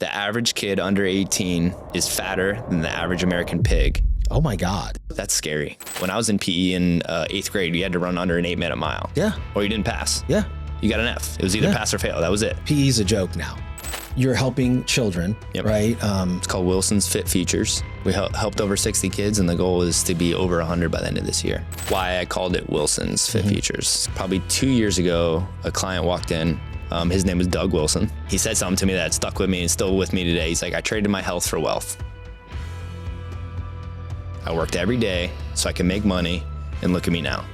the average kid under 18 is fatter than the average American pig. Oh my God. That's scary. When I was in PE in 8th grade, you had to run under an 8-minute mile. Yeah. Or you didn't pass. Yeah. You got an F. It was either pass or fail. That was it. PE's a joke now. You're helping children, right? It's called Wilson's Fit Futures. We helped over 60 kids, and the goal is to be over 100 by the end of this year. Why I called it Wilson's Fit Futures. Probably 2 years ago, a client walked in. His name was Doug Wilson. He said something to me that stuck with me and still with me today. He's like, I traded my health for wealth. I worked every day so I can make money, and look at me now.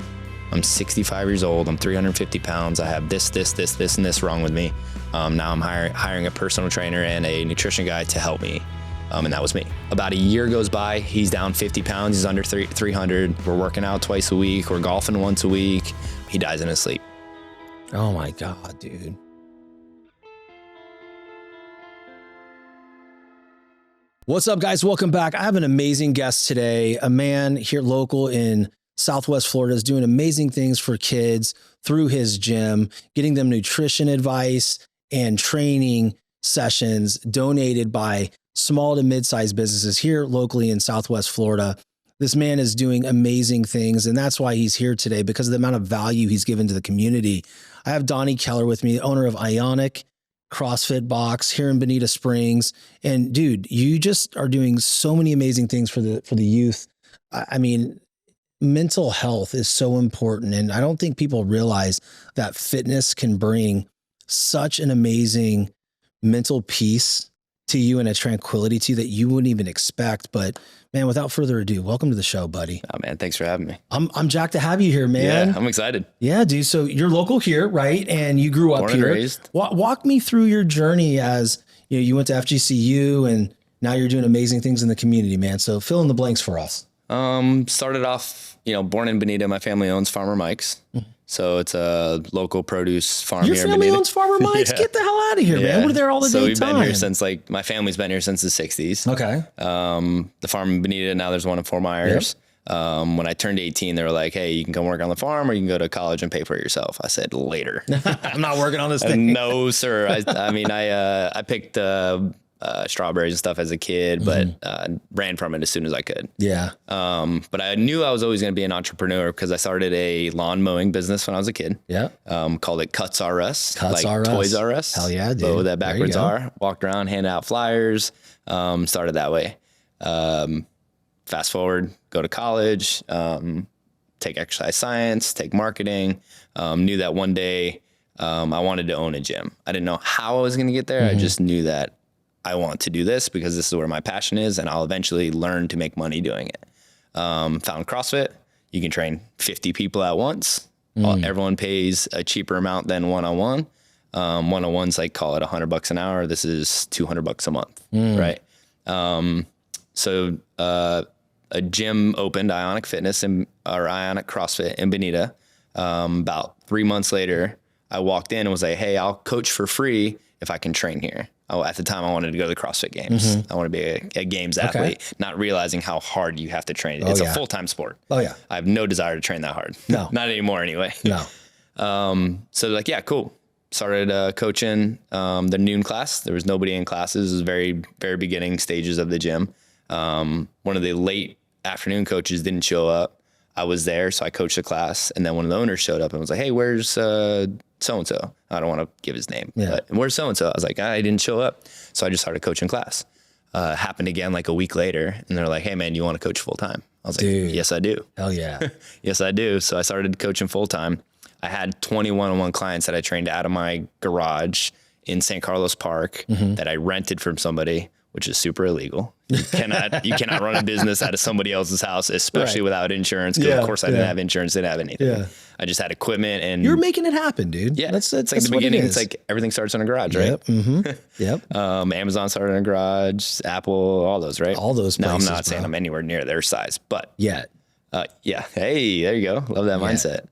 I'm 65 years old. I'm 350 pounds. I have this, and this wrong with me. Now I'm hiring a personal trainer and a nutrition guy to help me. And that was me. About a year goes by. He's down 50 pounds. He's under 300. We're working out twice a week. We're golfing once a week. He dies in his sleep. Oh my God, dude. What's up, guys? Welcome back. I have an amazing guest today. A man here local in Southwest Florida is doing amazing things for kids through his gym, getting them nutrition advice and training sessions donated by small to mid-sized businesses here locally in Southwest Florida. This man is doing amazing things, and that's why he's here today, because of the amount of value he's given to the community. I have Donnie Keller with me, owner of Ionic CrossFit Box here in Bonita Springs. And dude, you just are doing so many amazing things for the youth. I mean, mental health is so important. And I don't think people realize that fitness can bring such an amazing mental peace to you and a tranquility to you that you wouldn't even expect. But man, without further ado, welcome to the show, buddy. Oh man, thanks for having me. I'm jacked to have you here, man. Yeah, I'm excited. Yeah, dude. So you're local here, right? And you grew up Born here. and raised. Walk me through your journey as you went to FGCU and now you're doing amazing things in the community, man. So fill in the blanks for us. Started off, born in Bonita. My family owns Farmer Mike's. So it's a local produce farm Your here in family Bonita. owns Farmer Mike's? Yeah. Get the hell out of here, man. We're there all the So day we've time. been here since my family's been here since the 60s. Okay. The farm in Bonita, now there's one in Fort Myers. Yep. When I turned 18, they were like, hey, you can come work on the farm or you can go to college and pay for it yourself. I said, later. I'm not working on this thing. No, sir. I picked strawberries and stuff as a kid, but ran from it as soon as I could. Yeah. But I knew I was always going to be an entrepreneur because I started a lawn mowing business when I was a kid. Yeah. Called it Cuts R Us. Cuts like R Us. Toys R Us. Hell yeah, dude. But with that backwards R. Walked around, handed out flyers. Started that way. Fast forward, go to college, take exercise science, take marketing. Knew that one day I wanted to own a gym. I didn't know how I was going to get there. I just knew that I want to do this because this is where my passion is, and I'll eventually learn to make money doing it. Found CrossFit. You can train 50 people at once. Everyone pays a cheaper amount than one-on-one. One-on-one's like, call it $100 an hour. This is $200 a month, right? So a gym opened, Ionic Fitness or Ionic CrossFit in Bonita. About 3 months later, I walked in and was like, hey, I'll coach for free if I can train here. At the time, I wanted to go to the CrossFit Games. I want to be a games athlete, not realizing how hard you have to train. It's a full-time sport. Oh, yeah. I have no desire to train that hard. No. Not anymore anyway. No. So like, yeah, cool. Started coaching the noon class. There was nobody in classes. It was very, very beginning stages of the gym. One of the late afternoon coaches didn't show up. I was there, so I coached the class. And then one of the owners showed up and was like, hey, where's so-and-so? I don't want to give his name, but where's so-and-so? I was like, I didn't show up. So I just started coaching class. Happened again like a week later. And they're like, hey, man, you want to coach full time? I was like, dude, yes, I do. Hell yeah. Yes, I do. So I started coaching full time. I had 20 one-on-one clients that I trained out of my garage in San Carlos Park that I rented from somebody, which is super illegal. You cannot run a business out of somebody else's house, especially without insurance. Because of course I didn't have insurance, didn't have anything. Yeah. I just had equipment and you're making it happen, dude. Yeah. It's like the beginning. It's like everything starts in a garage, right? Yep. Amazon started in a garage, Apple, all those, right? All those places. Now I'm not saying I'm anywhere near their size, but yeah. Hey, there you go. Love that mindset.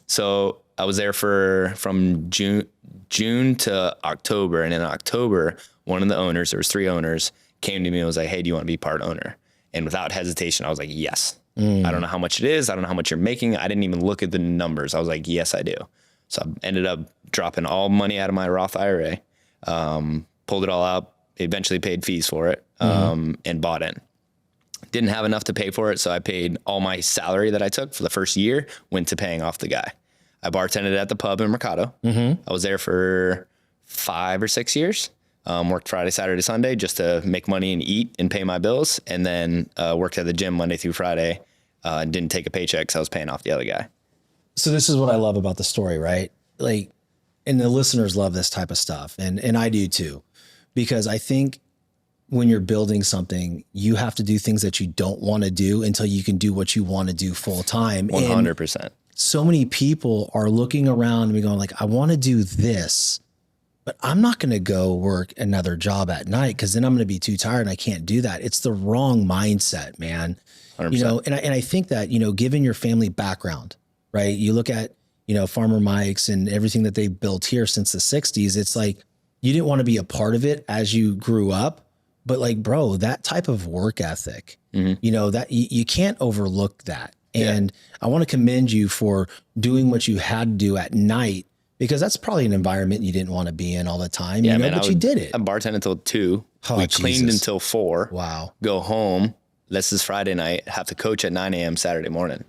So I was there from June to October. And in October, one of the owners, there was 3 owners, came to me and was like, hey, do you want to be part owner? And without hesitation, I was like, yes. I don't know how much it is. I don't know how much you're making. I didn't even look at the numbers. I was like, yes, I do. So I ended up dropping all money out of my Roth IRA, pulled it all out, eventually paid fees for it, and bought in. Didn't have enough to pay for it. So I paid all my salary that I took for the first year went to paying off the guy. I bartended at the pub in Mercado. I was there for 5 or 6 years. Worked Friday, Saturday, Sunday just to make money and eat and pay my bills. And then worked at the gym Monday through Friday and didn't take a paycheck because I was paying off the other guy. So this is what I love about the story, right? Like, and the listeners love this type of stuff. And I do too, because I think when you're building something, you have to do things that you don't want to do until you can do what you want to do full time. 100%. And so many people are looking around and going like, I want to do this, but I'm not going to go work another job at night because then I'm going to be too tired and I can't do that. It's the wrong mindset, man. 100%. You know, and I think that, you know, given your family background, right? You look at, you know, Farmer Mike's and everything that they've built here since the 60s. It's like, you didn't want to be a part of it as you grew up, but like, bro, that type of work ethic, you know, that you can't overlook that. And I want to commend you for doing what you had to do at night, because that's probably an environment you didn't want to be in all the time. Yeah, you know, man, but you did it. I bartended until 2. Oh, we cleaned Jesus. until 4. Wow. Go home. This is Friday night. Have to coach at 9 a.m. Saturday morning.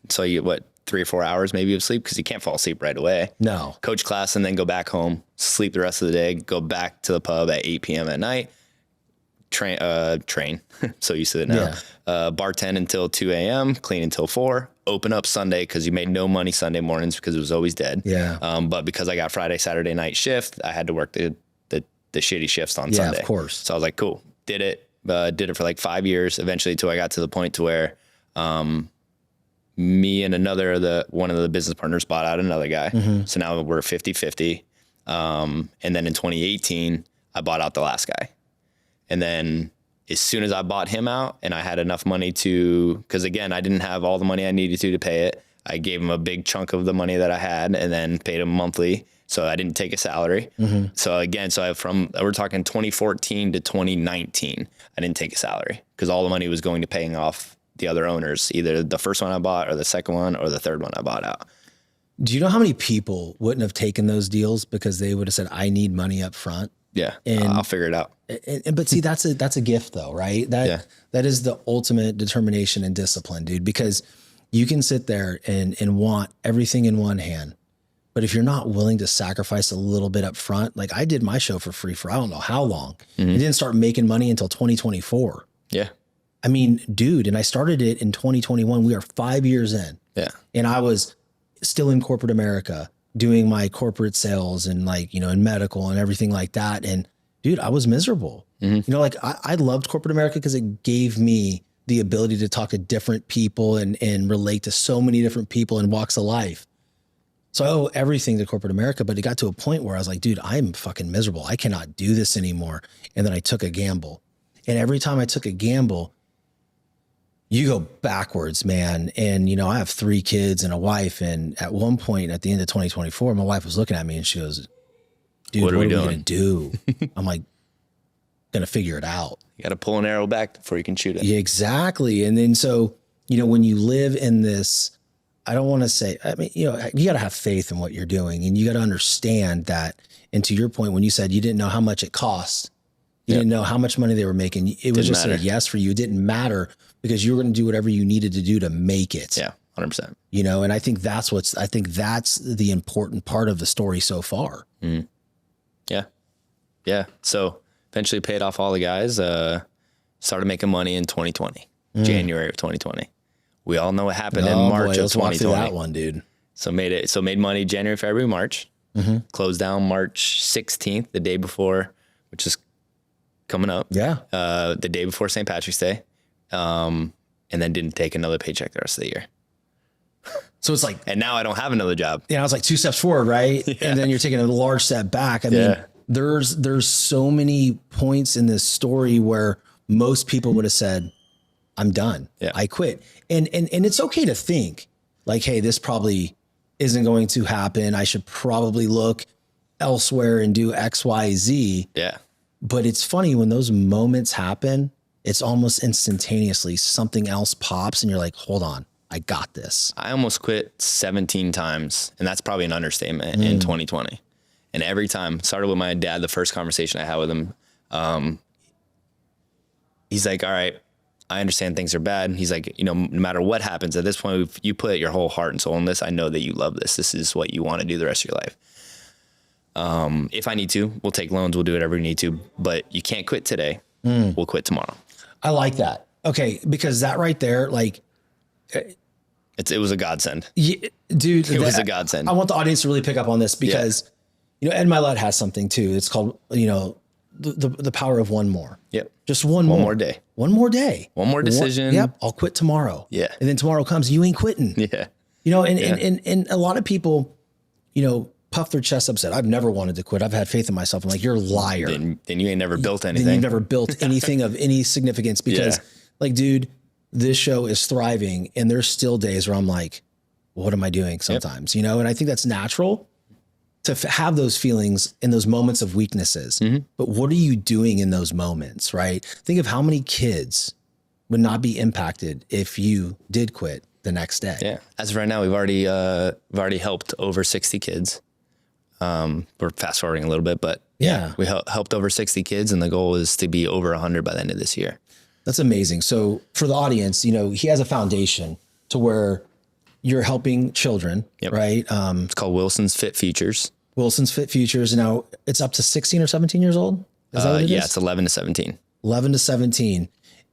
So you get 3 or 4 hours maybe of sleep because you can't fall asleep right away. No. Coach class and then go back home, sleep the rest of the day, go back to the pub at 8 p.m. at night, train. So used to it now. Bartend until 2 a.m., clean until 4, open up Sunday because you made no money Sunday mornings because it was always dead. Yeah. But because I got Friday, Saturday night shift, I had to work the shitty shifts on Sunday. Of course. So I was like, cool, did it for like 5 years, eventually until I got to the point to where me and one of the business partners bought out another guy. So now we're 50-50. And then in 2018, I bought out the last guy. And then as soon as I bought him out and I had enough money because again, I didn't have all the money I needed to pay it. I gave him a big chunk of the money that I had and then paid him monthly. So I didn't take a salary. So again, we're talking 2014 to 2019, I didn't take a salary because all the money was going to paying off the other owners, either the first one I bought or the second one or the third one I bought out. Do you know how many people wouldn't have taken those deals because they would have said, I need money up front? Yeah. And I'll figure it out. But see, that's a gift though, right? That is the ultimate determination and discipline, dude, because you can sit there and want everything in one hand. But if you're not willing to sacrifice a little bit up front, like I did my show for free for I don't know how long. I didn't start making money until 2024. Yeah. I mean, dude, and I started it in 2021. We are 5 years in. Yeah. And I was still in corporate America doing my corporate sales and like, you know, in medical and everything like that. And dude, I was miserable. You know, like I loved corporate America because it gave me the ability to talk to different people and relate to so many different people in walks of life. So I owe everything to corporate America, but it got to a point where I was like, dude, I'm fucking miserable. I cannot do this anymore. And then I took a gamble. And every time I took a gamble, you go backwards, man. And, you know, I have 3 kids and a wife. And at one point at the end of 2024, my wife was looking at me and she goes, dude, what are we going to do? I'm like, going to figure it out. You got to pull an arrow back before you can shoot it. Yeah, exactly. And then, so, you know, when you live in this, I don't want to say, I mean, you know, you got to have faith in what you're doing and you got to understand that. And to your point, when you said you didn't know how much it cost, you didn't know how much money they were making. It was just a yes for you. It didn't matter because you were going to do whatever you needed to do to make it. Yeah. 100%. You know, and I think that's the important part of the story so far. Yeah. Yeah. So eventually paid off all the guys, started making money in 2020, January of 2020. We all know what happened in March of 2020. Walk through that one, dude. So made money January, February, March, closed down March 16th, the day before, which is coming up. Yeah. The day before St. Patrick's Day. And then didn't take another paycheck the rest of the year. So it's like, and now I don't have another job. Yeah. I was like 2 steps forward. Right. Yeah. And then you're taking a large step back. I mean, there's so many points in this story where most people would have said, I'm done. Yeah. I quit. And it's okay to think like, hey, this probably isn't going to happen. I should probably look elsewhere and do X, Y, Z. Yeah. But it's funny when those moments happen, it's almost instantaneously something else pops and you're like, hold on, I got this. I almost quit 17 times. And that's probably an understatement in 2020. And every time, started with my dad, the first conversation I had with him, he's like, all right, I understand things are bad. He's like, no matter what happens at this point, if you put your whole heart and soul in this, I know that you love this. This is what you want to do the rest of your life. If I need to, we'll take loans, we'll do whatever we need to, but you can't quit today. We'll quit tomorrow. I like that. Okay. Because that right there, like, It was a godsend. yeah, dude, It was a godsend. I want the audience to really pick up on this because, Ed Milet has something too. It's called, the power of one more. Yep. Just one more. One more day. One more day. One more decision. Yep. I'll quit tomorrow. Yeah. And then tomorrow comes, you ain't quitting. Yeah. And a lot of people, puff their chest up, said, I've never wanted to quit. I've had faith in myself. I'm like, you're a liar. Then you ain't never built anything. Then you've never built anything of any significance because like, dude, this show is thriving and there's still days where I'm like, what am I doing sometimes, And I think that's natural to have those feelings in those moments of weaknesses. But what are you doing in those moments, right? Think of how many kids would not be impacted if you did quit the next day. Yeah. As of right now, we've already helped over 60 kids. We're fast forwarding a little bit, but we helped over 60 kids, and the goal is to be over 100 by the end of this year. That's amazing. So for the audience, he has a foundation to where you're helping children, right? It's called Wilson's Fit Futures. Wilson's Fit Futures. Now it's up to 16 or 17 years old. Is that what it is? It's 11 to 17. 11 to 17.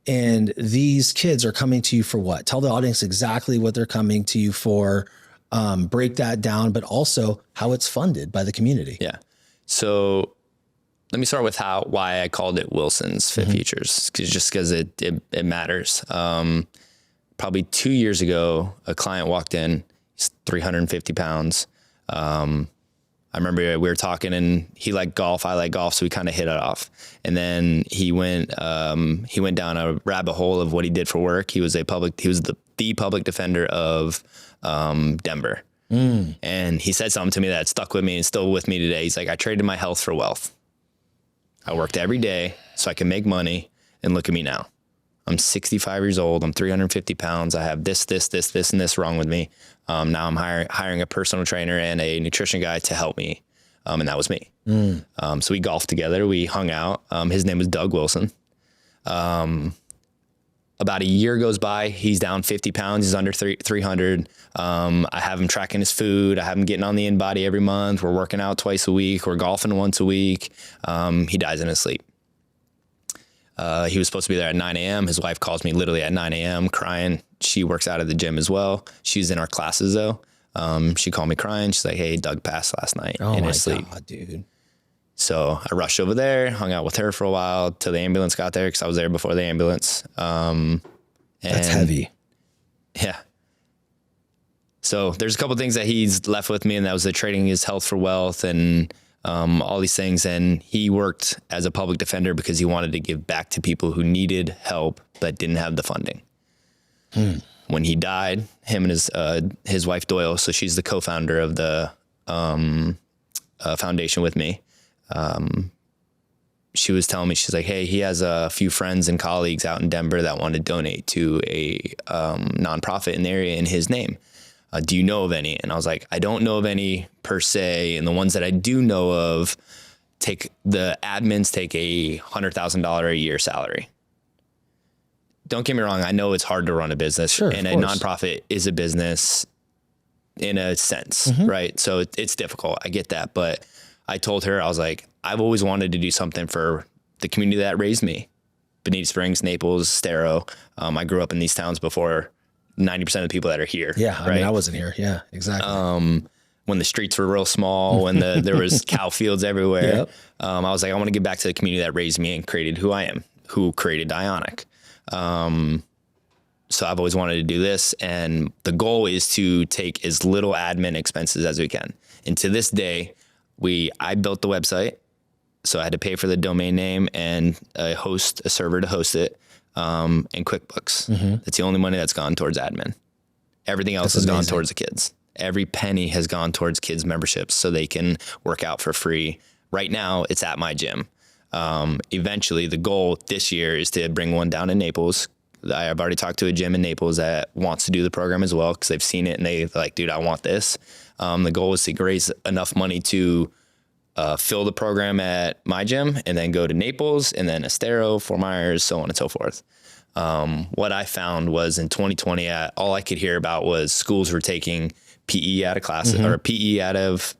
And these kids are coming to you for what? Tell the audience exactly what they're coming to you for. Break that down, but also how it's funded by the community. Yeah. So let me start with why I called it Wilson's Fit Futures, because it matters. Probably 2 years ago, a client walked in, he's 350 pounds. I remember we were talking and he liked golf. I like golf. So we kind of hit it off. And then he went down a rabbit hole of what he did for work. He was the public defender of Denver. And he said something to me that stuck with me and still with me today. He's like, I traded my health for wealth. I worked every day so I can make money, and look at me now. I'm 65 years old. I'm 350 pounds. I have this, and this wrong with me. Now I'm hiring a personal trainer and a nutrition guy to help me. And that was me. So we golfed together. We hung out. His name was Doug Wilson. About a year goes by. He's down 50 pounds. He's under 300. I have him tracking his food. I have him getting on the InBody every month. We're working out twice a week. We're golfing once a week. He dies in his sleep. He was supposed to be there at 9 a.m. His wife calls me literally at 9 a.m. crying. She works out at the gym as well. She's in our classes though. She called me crying. She's like, hey, Doug passed last night in his sleep. God, dude. So I rushed over there, hung out with her for a while till the ambulance got there, because I was there before the ambulance. That's heavy. Yeah. So there's a couple of things that he's left with me, and that was the trading his health for wealth and all these things. And he worked as a public defender because he wanted to give back to people who needed help but didn't have the funding. When he died, him and his wife Doyle, so she's the co-founder of the foundation with me. She was telling me, she's like, hey, he has a few friends and colleagues out in Denver that want to donate to a nonprofit in the area in his name. Do you know of any? And I was like, I don't know of any per se. And the ones that I do know of the admins take a $100,000 a year salary. Don't get me wrong. I know it's hard to run a business, sure, and a nonprofit is a business in a sense, right? So it's difficult. I get that. But I told her, I was like, I've always wanted to do something for the community that raised me. Bonita Springs, Naples, Stero. I grew up in these towns before 90% of the people that are here. Yeah. I mean, I wasn't here. Yeah, exactly. When the streets were real small, when there was cow fields everywhere. I was like, I want to give back to the community that raised me and created who I am, who created Ionic. So I've always wanted to do this, and the goal is to take as little admin expenses as we can. And to this day, I built the website, so I had to pay for the domain name and a server to host it, and QuickBooks. That's the only money that's gone towards admin. Everything else has gone towards the kids. Every penny has gone towards kids' memberships so they can work out for free. Right now, it's at my gym. Eventually, the goal this year is to bring one down in Naples. I've already talked to a gym in Naples that wants to do the program as well, because they've seen it and they're like, dude, I want this. The goal is to raise enough money to fill the program at my gym and then go to Naples and then Estero, Fort Myers, so on and so forth. What I found was in 2020, all I could hear about was schools were taking PE out of classes or PE out of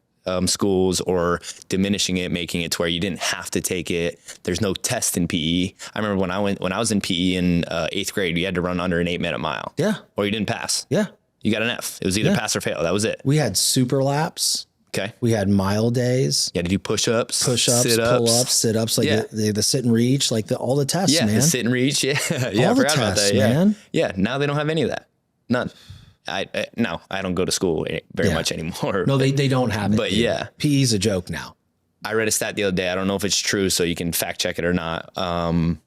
schools, or diminishing it, making it to where you didn't have to take it. There's no test in PE. I remember when I was in PE in 8th grade, you had to run under an 8-minute mile. Yeah. Or you didn't pass. Yeah. You got an F. It was either pass or fail. That was it. We had super laps. Okay. We had mile days. You had to do push-ups, sit-ups, pull-ups, sit-ups, like the sit and reach, like all the tests, man. The sit and reach. Yeah. All the tests, man. Yeah. Now they don't have any of that. None. I don't go to school very much anymore. No, they don't have it. But yeah. PE's a joke now. I read a stat the other day. I don't know if it's true, so you can fact check it or not. The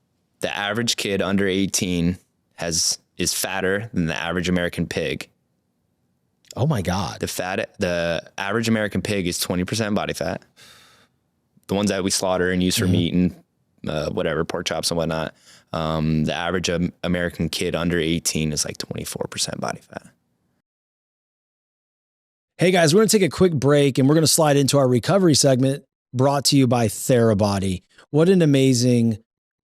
average kid under 18 is fatter than the average American pig. Oh my God. The average American pig is 20% body fat. The ones that we slaughter and use for meat and whatever, pork chops and whatnot. The average American kid under 18 is like 24% body fat. Hey guys, we're going to take a quick break and we're going to slide into our recovery segment brought to you by Therabody. What an amazing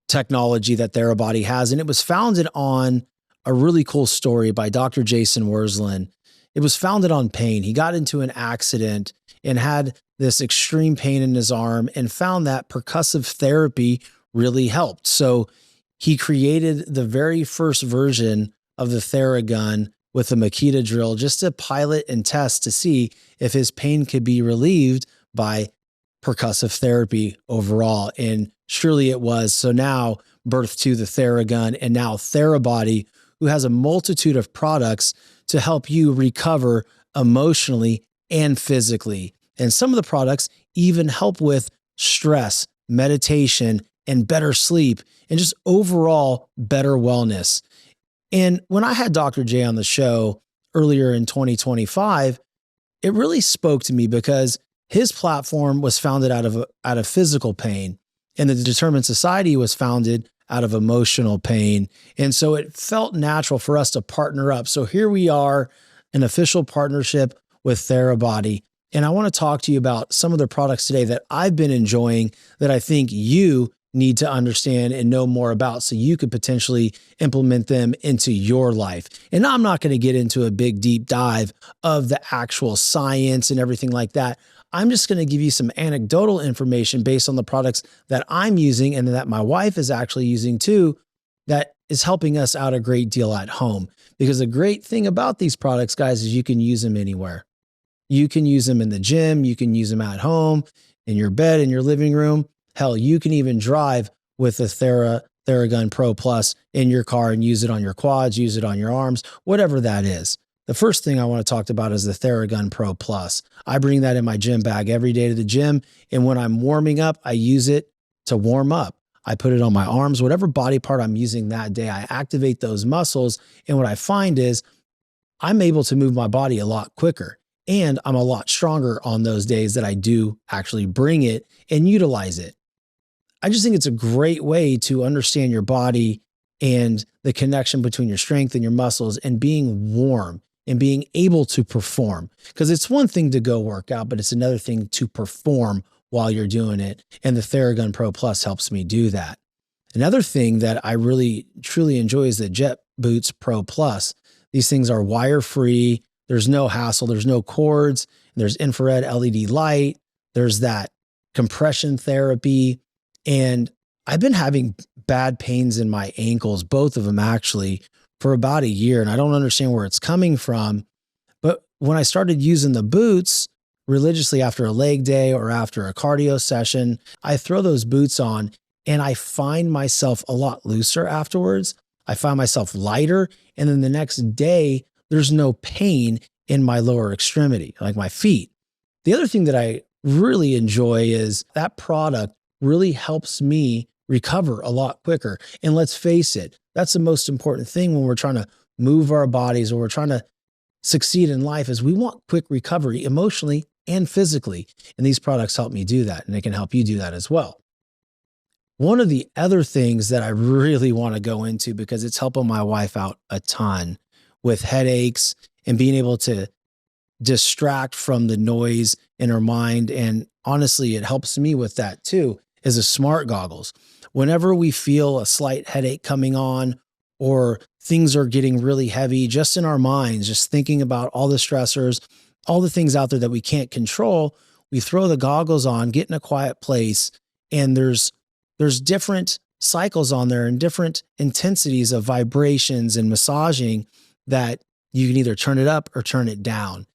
technology that Therabody has. And it was founded on a really cool story by Dr. Jason Wersland. It was founded on pain. He got into an accident and had this extreme pain in his arm and found that percussive therapy really helped. So he created the very first version of the Theragun with a Makita drill just to pilot and test to see if his pain could be relieved by percussive therapy overall. And surely it was. So now birth to the Theragun and now Therabody, who has a multitude of products to help you recover emotionally and physically. And some of the products even help with stress, meditation, and better sleep, and just overall better wellness. And when I had Dr. J on the show earlier in 2025, it really spoke to me because his platform was founded out of physical pain, and the Determined Society was founded out of emotional pain. And so it felt natural for us to partner up. So here we are, an official partnership with Therabody. And I want to talk to you about some of the products today that I've been enjoying that I think you need to understand and know more about so you could potentially implement them into your life. And I'm not going to get into a big deep dive of the actual science and everything like that. I'm just going to give you some anecdotal information based on the products that I'm using and that my wife is actually using too, that is helping us out a great deal at home. Because the great thing about these products, guys, is you can use them anywhere. You can use them in the gym. You can use them at home, in your bed, in your living room. Hell, you can even drive with the Theragun Pro Plus in your car and use it on your quads, use it on your arms, whatever that is. The first thing I want to talk about is the Theragun Pro Plus. I bring that in my gym bag every day to the gym. And when I'm warming up, I use it to warm up. I put it on my arms, whatever body part I'm using that day, I activate those muscles. And what I find is I'm able to move my body a lot quicker. And I'm a lot stronger on those days that I do actually bring it and utilize it. I just think it's a great way to understand your body and the connection between your strength and your muscles and being warm and being able to perform. Because it's one thing to go work out, but it's another thing to perform while you're doing it. And the Theragun Pro Plus helps me do that. Another thing that I really, truly enjoy is the Jet Boots Pro Plus. These things are wire-free. There's no hassle. There's no cords. There's infrared LED light. There's that compression therapy. And I've been having bad pains in my ankles, both of them actually, for about a year. And I don't understand where it's coming from. But when I started using the boots religiously after a leg day or after a cardio session, I throw those boots on and I find myself a lot looser afterwards. I find myself lighter. And then the next day, there's no pain in my lower extremity, like my feet. The other thing that I really enjoy is that product really helps me recover a lot quicker. And let's face it, that's the most important thing when we're trying to move our bodies or we're trying to succeed in life is we want quick recovery emotionally and physically. And these products help me do that. And they can help you do that as well. One of the other things that I really want to go into because it's helping my wife out a ton with headaches and being able to distract from the noise in her mind. And honestly, it helps me with that too, is the smart goggles. Whenever we feel a slight headache coming on or things are getting really heavy, just in our minds, just thinking about all the stressors, all the things out there that we can't control, we throw the goggles on, get in a quiet place, and there's different cycles on there and different intensities of vibrations and massaging that you can either turn it up or turn it down.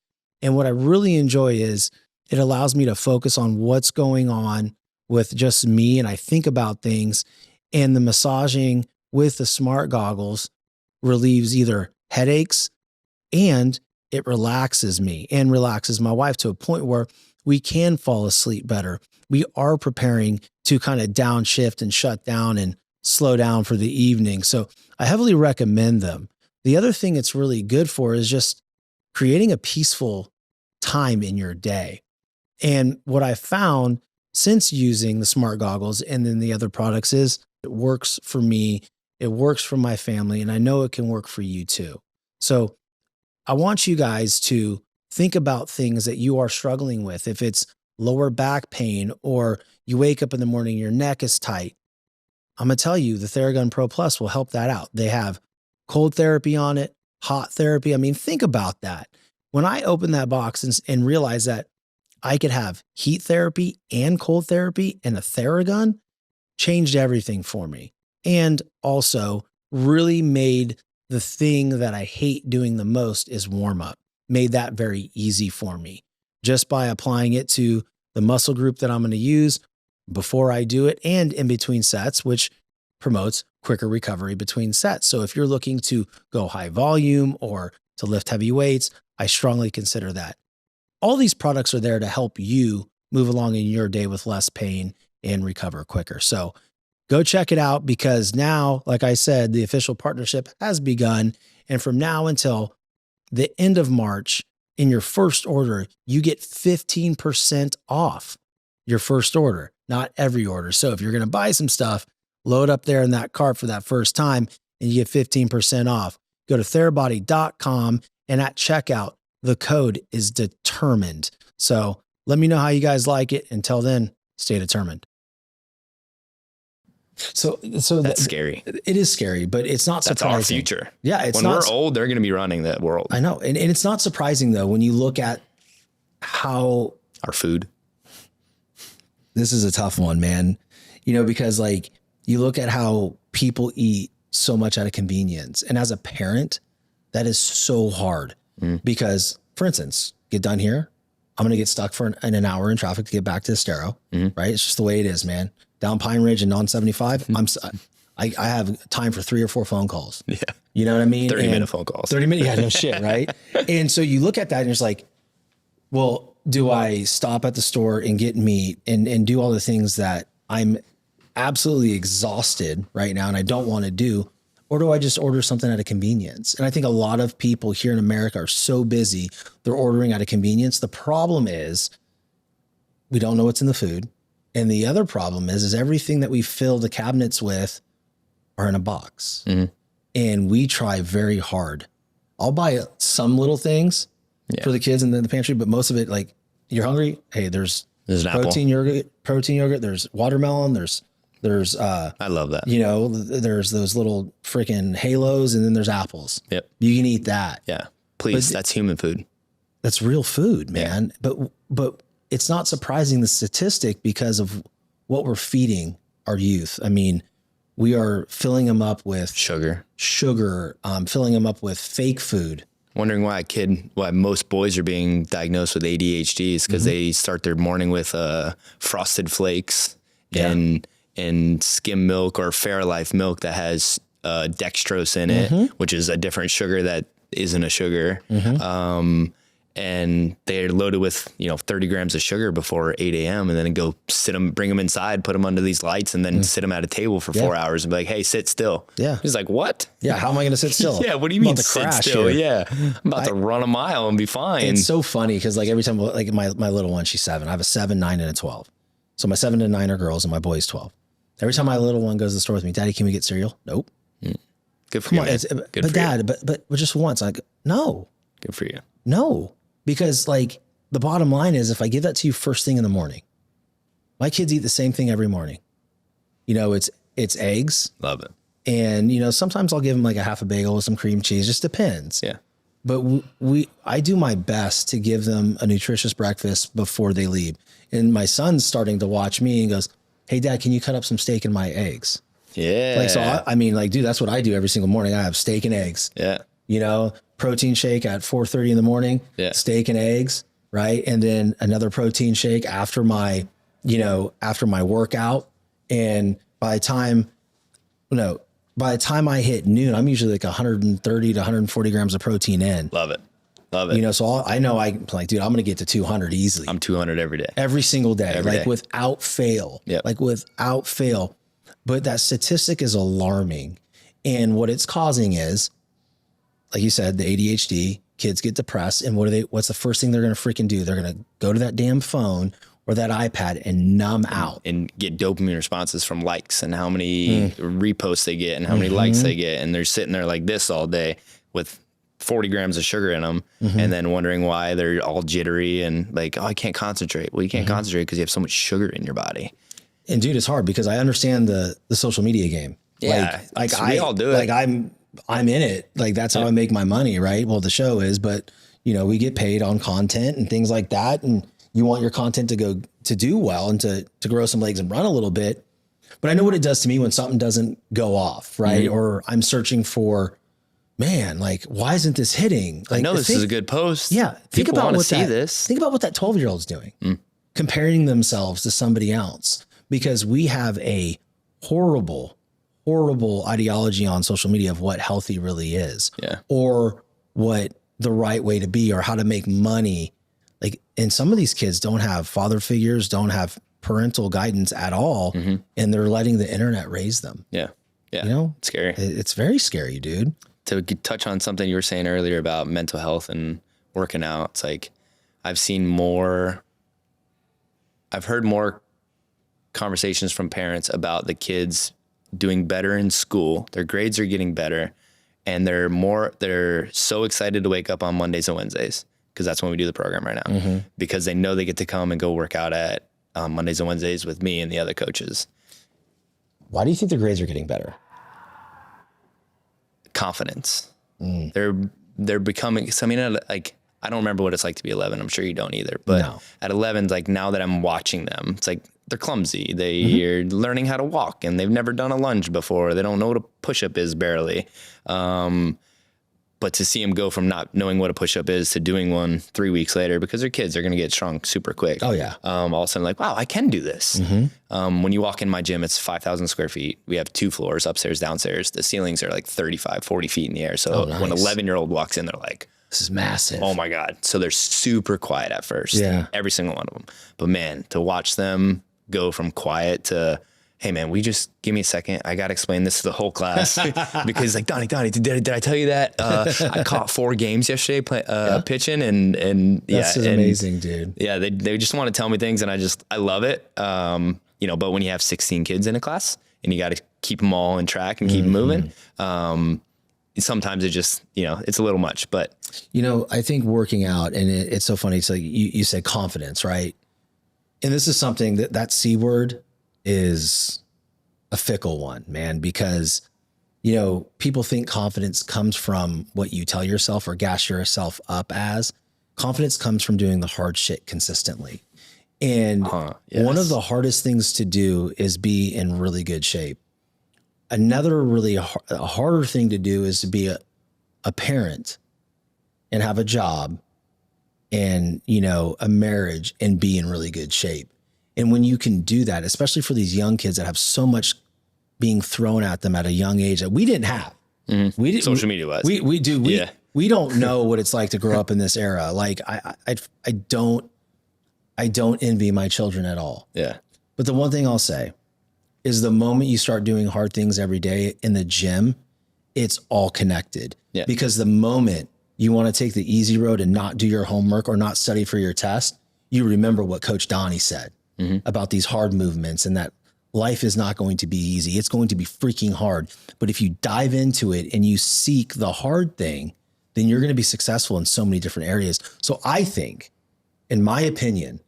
And what I really enjoy is it allows me to focus on what's going on with just me, and I think about things, and the massaging with the smart goggles relieves either headaches, and it relaxes me and relaxes my wife to a point where we can fall asleep better. We are preparing to kind of downshift and shut down and slow down for the evening. So I heavily recommend them. The other thing it's really good for is just creating a peaceful time in your day. And what I found since using the smart goggles and then the other products is it works for me, it works for my family, and I know it can work for you too. So I want you guys to think about things that you are struggling with. If it's lower back pain or you wake up in the morning, your neck is tight, I'm going to tell you the Theragun Pro Plus will help that out. They have cold therapy on it, hot therapy. I mean, think about that. When I opened that box and realized that I could have heat therapy and cold therapy and a Theragun, changed everything for me. And also really made the thing that I hate doing the most is warm up, made that very easy for me just by applying it to the muscle group that I'm going to use before I do it and in between sets, which promotes quicker recovery between sets. So if you're looking to go high volume or to lift heavy weights, I strongly consider that. All these products are there to help you move along in your day with less pain and recover quicker. So go check it out, because now, like I said, the official partnership has begun. And from now until the end of March, in your first order, you get 15% off your first order, not every order. So if you're going to buy some stuff, load up there in that cart for that first time and you get 15% off. Go to therabody.com, and at checkout, the code is determined. So let me know how you guys like it. Until then, stay determined. So that's scary. It is scary, but it's not surprising. That's our future. Yeah. When we're old, they're going to be running that world. I know. And it's not surprising though, when you look at how our food, this is a tough one, man, because like you look at how people eat so much out of convenience. And as a parent, that is so hard because, for instance, get done here, I'm going to get stuck for an hour in traffic to get back to Estero, right? It's just the way it is, man. Down Pine Ridge and on 75, I have time for 3 or 4 phone calls. Yeah. You know what I mean? 30-minute phone calls. 30 minutes. Yeah, no shit. Right. And so you look at that and it's like, well, do I stop at the store and get meat and do all the things that I'm absolutely exhausted right now and I don't want to do? Or do I just order something out of convenience? And I think a lot of people here in America are so busy, they're ordering out of convenience. The problem is we don't know what's in the food. And the other problem is everything that we fill the cabinets with are in a box. And we try very hard. I'll buy some little things for the kids in the pantry, but most of it, like, you're hungry. Hey, there's an protein yogurt. There's watermelon. There's I love that. There's those little freaking halos, and then there's apples. Yep. You can eat that. Yeah. Please. That's human food. That's real food, man. Yeah. But it's not surprising, the statistic, because of what we're feeding our youth. I mean, we are filling them up with sugar, filling them up with fake food. Wondering why most boys are being diagnosed with ADHD is because they start their morning with Frosted Flakes and skim milk or Fairlife milk that has dextrose in it, which is a different sugar that isn't a sugar. And they're loaded with, 30 grams of sugar before 8 a.m. and then bring them inside, put them under these lights, and then sit them at a table for 4 hours and be like, hey, sit still. Yeah. He's like, what? Yeah. How am I going to sit still? Yeah. What do you mean sit still? Yeah. I'm about to run a mile and be fine. It's so funny because like every time, like my little one, she's 7. I have a 7, 9, and a 12. So my 7 and 9 are girls and my boy's 12. Every time my little one goes to the store with me, Daddy, can we get cereal? Nope. Good for you. But Dad, but just once, like, no. Good for you. No. Because like the bottom line is, if I give that to you first thing in the morning, My kids eat the same thing every morning. You know, it's eggs. Love it. And, you know, sometimes I'll give them like a half a bagel with some cream cheese, just depends. Yeah. But I do my best to give them a nutritious breakfast before they leave. And my son's starting to watch me and goes, hey, Dad, can you cut up some steak and my eggs? Yeah. Like, so I mean, like, dude, that's what I do every single morning. I have steak and eggs. Yeah. You know, protein shake at 4:30 in the morning, steak and eggs, right? And then another protein shake after my workout. And by the time I hit noon, I'm usually like 130 to 140 grams of protein in. Love it. Love it. You know, so I know I'm like, dude, I'm going to get to 200 easily. I'm 200 every day. Every single day, every day. Without fail. Yep. Like without fail. But that statistic is alarming. And what it's causing is, like you said, the ADHD, kids get depressed. And what's the first thing they're going to freaking do? They're going to go to that damn phone or that iPad and numb out. And get dopamine responses from likes and how many reposts they get and how many likes they get. And they're sitting there like this all day with 40 grams of sugar in them and then wondering why they're all jittery and like, oh, I can't concentrate. Well, you can't concentrate because you have so much sugar in your body. And dude, it's hard because I understand the social media game. Yeah. Like we all do it. Like I'm in it. Like that's how I make my money, right? Well, the show is, but you know, we get paid on content and things like that. And you want your content to do well and to grow some legs and run a little bit. But I know what it does to me when something doesn't go off, right? Or I'm searching for, man, like, why isn't this hitting? Like, I know this is a good post. Yeah. Think about what this. Think about what that 12-year-old's doing, comparing themselves to somebody else, because we have a horrible ideology on social media of what healthy really is, or what the right way to be, or how to make money. Like, and some of these kids don't have father figures, don't have parental guidance at all, and they're letting the internet raise them. Yeah. Yeah. You know, it's scary. It's very scary, dude. To touch on something you were saying earlier about mental health and working out, it's like I've heard more conversations from parents about the kids doing better in school. Their grades are getting better, and they're so excited to wake up on Mondays and Wednesdays, because that's when we do the program right now, because they know they get to come and go work out at Mondays and Wednesdays with me and the other coaches. Why do you think their grades are getting better? Confidence. They're becoming, so I mean, like, I don't remember what it's like to be 11. I'm sure you don't either, but at 11, like, now that I'm watching them, it's like they're clumsy. They're learning how to walk, and they've never done a lunge before. They don't know what a push-up is barely. But to see them go from not knowing what a push-up is to doing one 3 weeks later, because they're kids, they're going to get strong super quick. Oh yeah. All of a sudden, like, wow, I can do this. When you walk in my gym, it's 5,000 square feet. We have 2 floors, upstairs, downstairs. The ceilings are like 35, 40 feet in the air. So when an 11-year-old walks in, they're like, this is massive. Oh my God. So they're super quiet at first. Yeah. Every single one of them. But man, to watch them go from quiet to, hey man, give me a second. I got to explain this to the whole class because like, Donnie, did I tell you that I caught 4 games yesterday pitching and this is amazing, dude. Yeah. They just want to tell me things, and I love it. You know, but when you have 16 kids in a class and you got to keep them all in track and keep them moving, sometimes it just, you know, it's a little much, but you know, I think working out, and it's so funny. It's like you said confidence, right? And this is something that C word is a fickle one, man, because, you know, people think confidence comes from what you tell yourself or gas yourself up as. Confidence comes from doing the hard shit consistently. And one of the hardest things to do is be in really good shape. Another really harder thing to do is to be a parent and have a job and, you know, a marriage and be in really good shape. And when you can do that, especially for these young kids that have so much being thrown at them at a young age that we didn't have. We didn't, social media wise. We do. We don't know what it's like to grow up in this era. Like I don't envy my children at all. Yeah. But the one thing I'll say is the moment you start doing hard things every day in the gym, it's all connected. Yeah. Because the moment you want to take the easy road and not do your homework or not study for your test, you remember what Coach Donnie said about these hard movements and that life is not going to be easy. It's going to be freaking hard. But if you dive into it and you seek the hard thing, then you're going to be successful in so many different areas. So I think, in my opinion,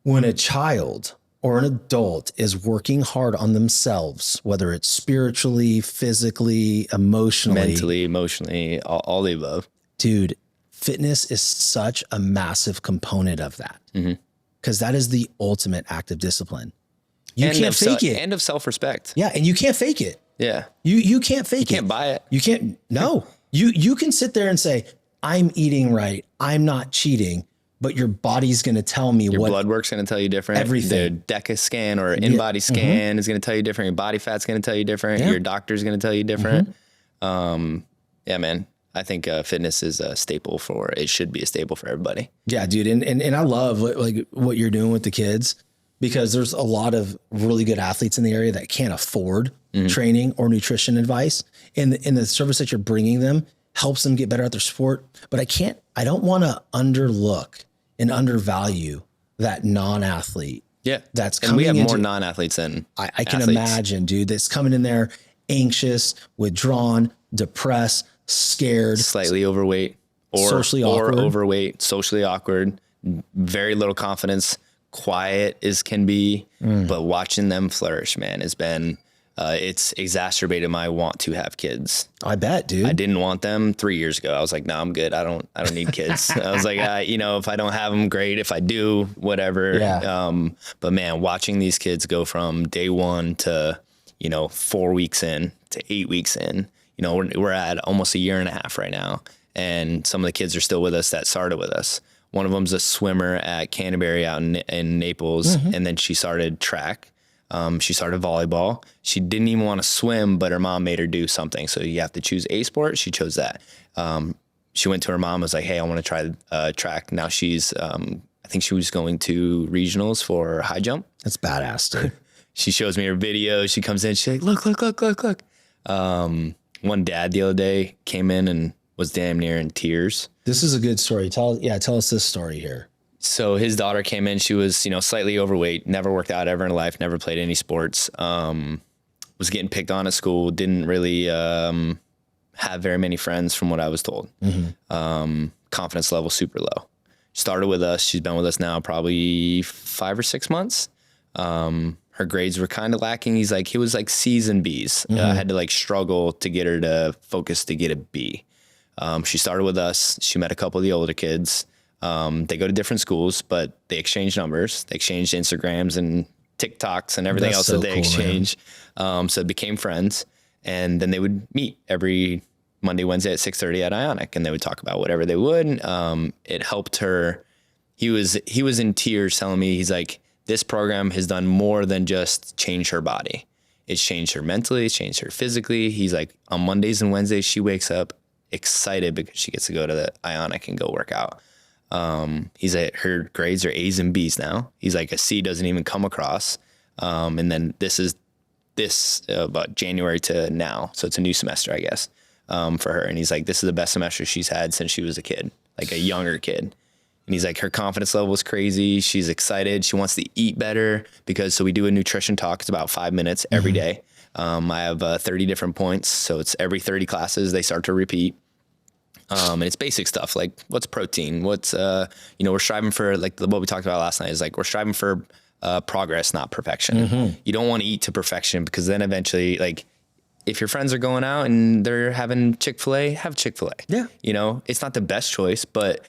when a child or an adult is working hard on themselves, whether it's spiritually, physically, emotionally, mentally, emotionally, all the above. Dude, fitness is such a massive component of that. Because that is the ultimate act of discipline. You can't fake it. And of self-respect. Yeah. And you can't fake it. Yeah. You can't fake it. You can't buy it. You can't. No. You can sit there and say, I'm eating right. I'm not cheating. But your body's going to tell me your what blood work's going to tell you different. Everything. The DECA scan or in-body scan is going to tell you different. Your body fat's going to tell you different. Your doctor's going to tell you different. Yeah, man. I think fitness is a staple it should be a staple for everybody. Yeah, dude. And I love like what you're doing with the kids, because there's a lot of really good athletes in the area that can't afford training or nutrition advice. And the service that you're bringing them helps them get better at their sport. But I don't want to underlook and undervalue that non-athlete. Yeah. That's coming. And we have more non-athletes than I can imagine, dude, that's coming in there anxious, withdrawn, depressed, scared, slightly overweight, or socially awkward. Or overweight, socially awkward, very little confidence, quiet as can be. But watching them flourish, man, has been it's exacerbated my want to have kids. I bet, dude. I didn't want them 3 years ago. I was like, no, I'm good. I don't need kids. I was like, if I don't have them, great. If I do, whatever. Yeah. But man, watching these kids go from day one to, 4 weeks in to 8 weeks in, we're at almost a year and a half right now. And some of the kids are still with us that started with us. One of them's a swimmer at Canterbury out in Naples. And then she started track. She started volleyball. She didn't even want to swim, but her mom made her do something. So you have to choose a sport. She chose that. She went to her mom, was like, hey, I want to try track. Now she's, I think she was going to regionals for high jump. That's badass, dude. She shows me her video. She comes in, she's like, look. One dad the other day came in and was damn near in tears. This is a good story. Tell us this story here. So his daughter came in, she was, slightly overweight, never worked out ever in her life, never played any sports, was getting picked on at school, didn't really have very many friends from what I was told. Confidence level super low. Started with us. She's been with us now probably 5 or 6 months. Her grades were kind of lacking. He was like C's and B's. I had to struggle to get her to focus to get a B. She started with us. She met a couple of the older kids. They go to different schools, but they exchange numbers. They exchange Instagrams and TikToks and everything else that they exchange. So they became friends, and then they would meet every Monday, Wednesday at 6:30 at Ionic, and they would talk about whatever they would. It helped her. He was in tears telling me, he's like, this program has done more than just change her body. It's changed her mentally. It's changed her physically. He's like, on Mondays and Wednesdays, she wakes up excited because she gets to go to the Ionic and go work out. He's like, her grades are A's and B's now. He's like, a C doesn't even come across. And then this about January to now. So it's a new semester, I guess, for her. And he's like, this is the best semester she's had since she was a kid, like a younger kid. And he's like, her confidence level is crazy. She's excited. She wants to eat better so we do a nutrition talk. It's about 5 minutes every day. I have 30 different points. So it's every 30 classes, they start to repeat. And it's basic stuff like what's protein, what's, we're striving for, like what we talked about last night is like, we're striving for progress, not perfection. You don't want to eat to perfection, because then eventually, like, if your friends are going out and they're having Chick-fil-A, have Chick-fil-A. Yeah. It's not the best choice, but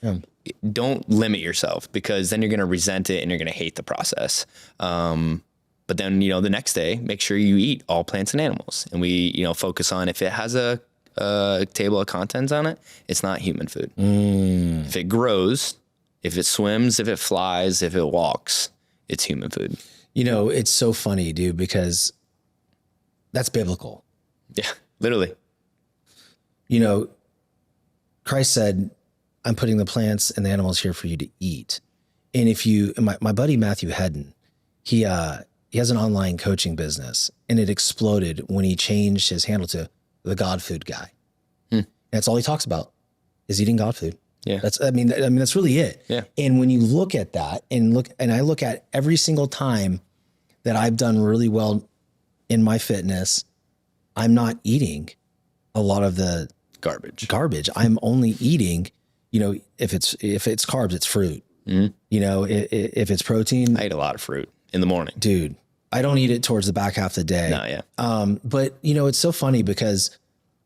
don't limit yourself, because then you're going to resent it and you're going to hate the process. But then, the next day, make sure you eat all plants and animals. And we, focus on, if it has a table of contents on it, it's not human food. If it grows, if it swims, if it flies, if it walks, it's human food. It's so funny, dude, because that's biblical. Yeah, literally. Christ said, I'm putting the plants and the animals here for you to eat. And my buddy, Matthew Hedden, he has an online coaching business, and it exploded when he changed his handle to the God food guy. And that's all he talks about is eating God food. Yeah. That's really it. Yeah. And when you look at that and I look at every single time that I've done really well in my fitness, I'm not eating a lot of the garbage. I'm only eating, if it's carbs, it's fruit. You know, if it's protein, I eat a lot of fruit in the morning. dude, I don't eat it towards the back half of the day. No, yeah. But you know, it's so funny because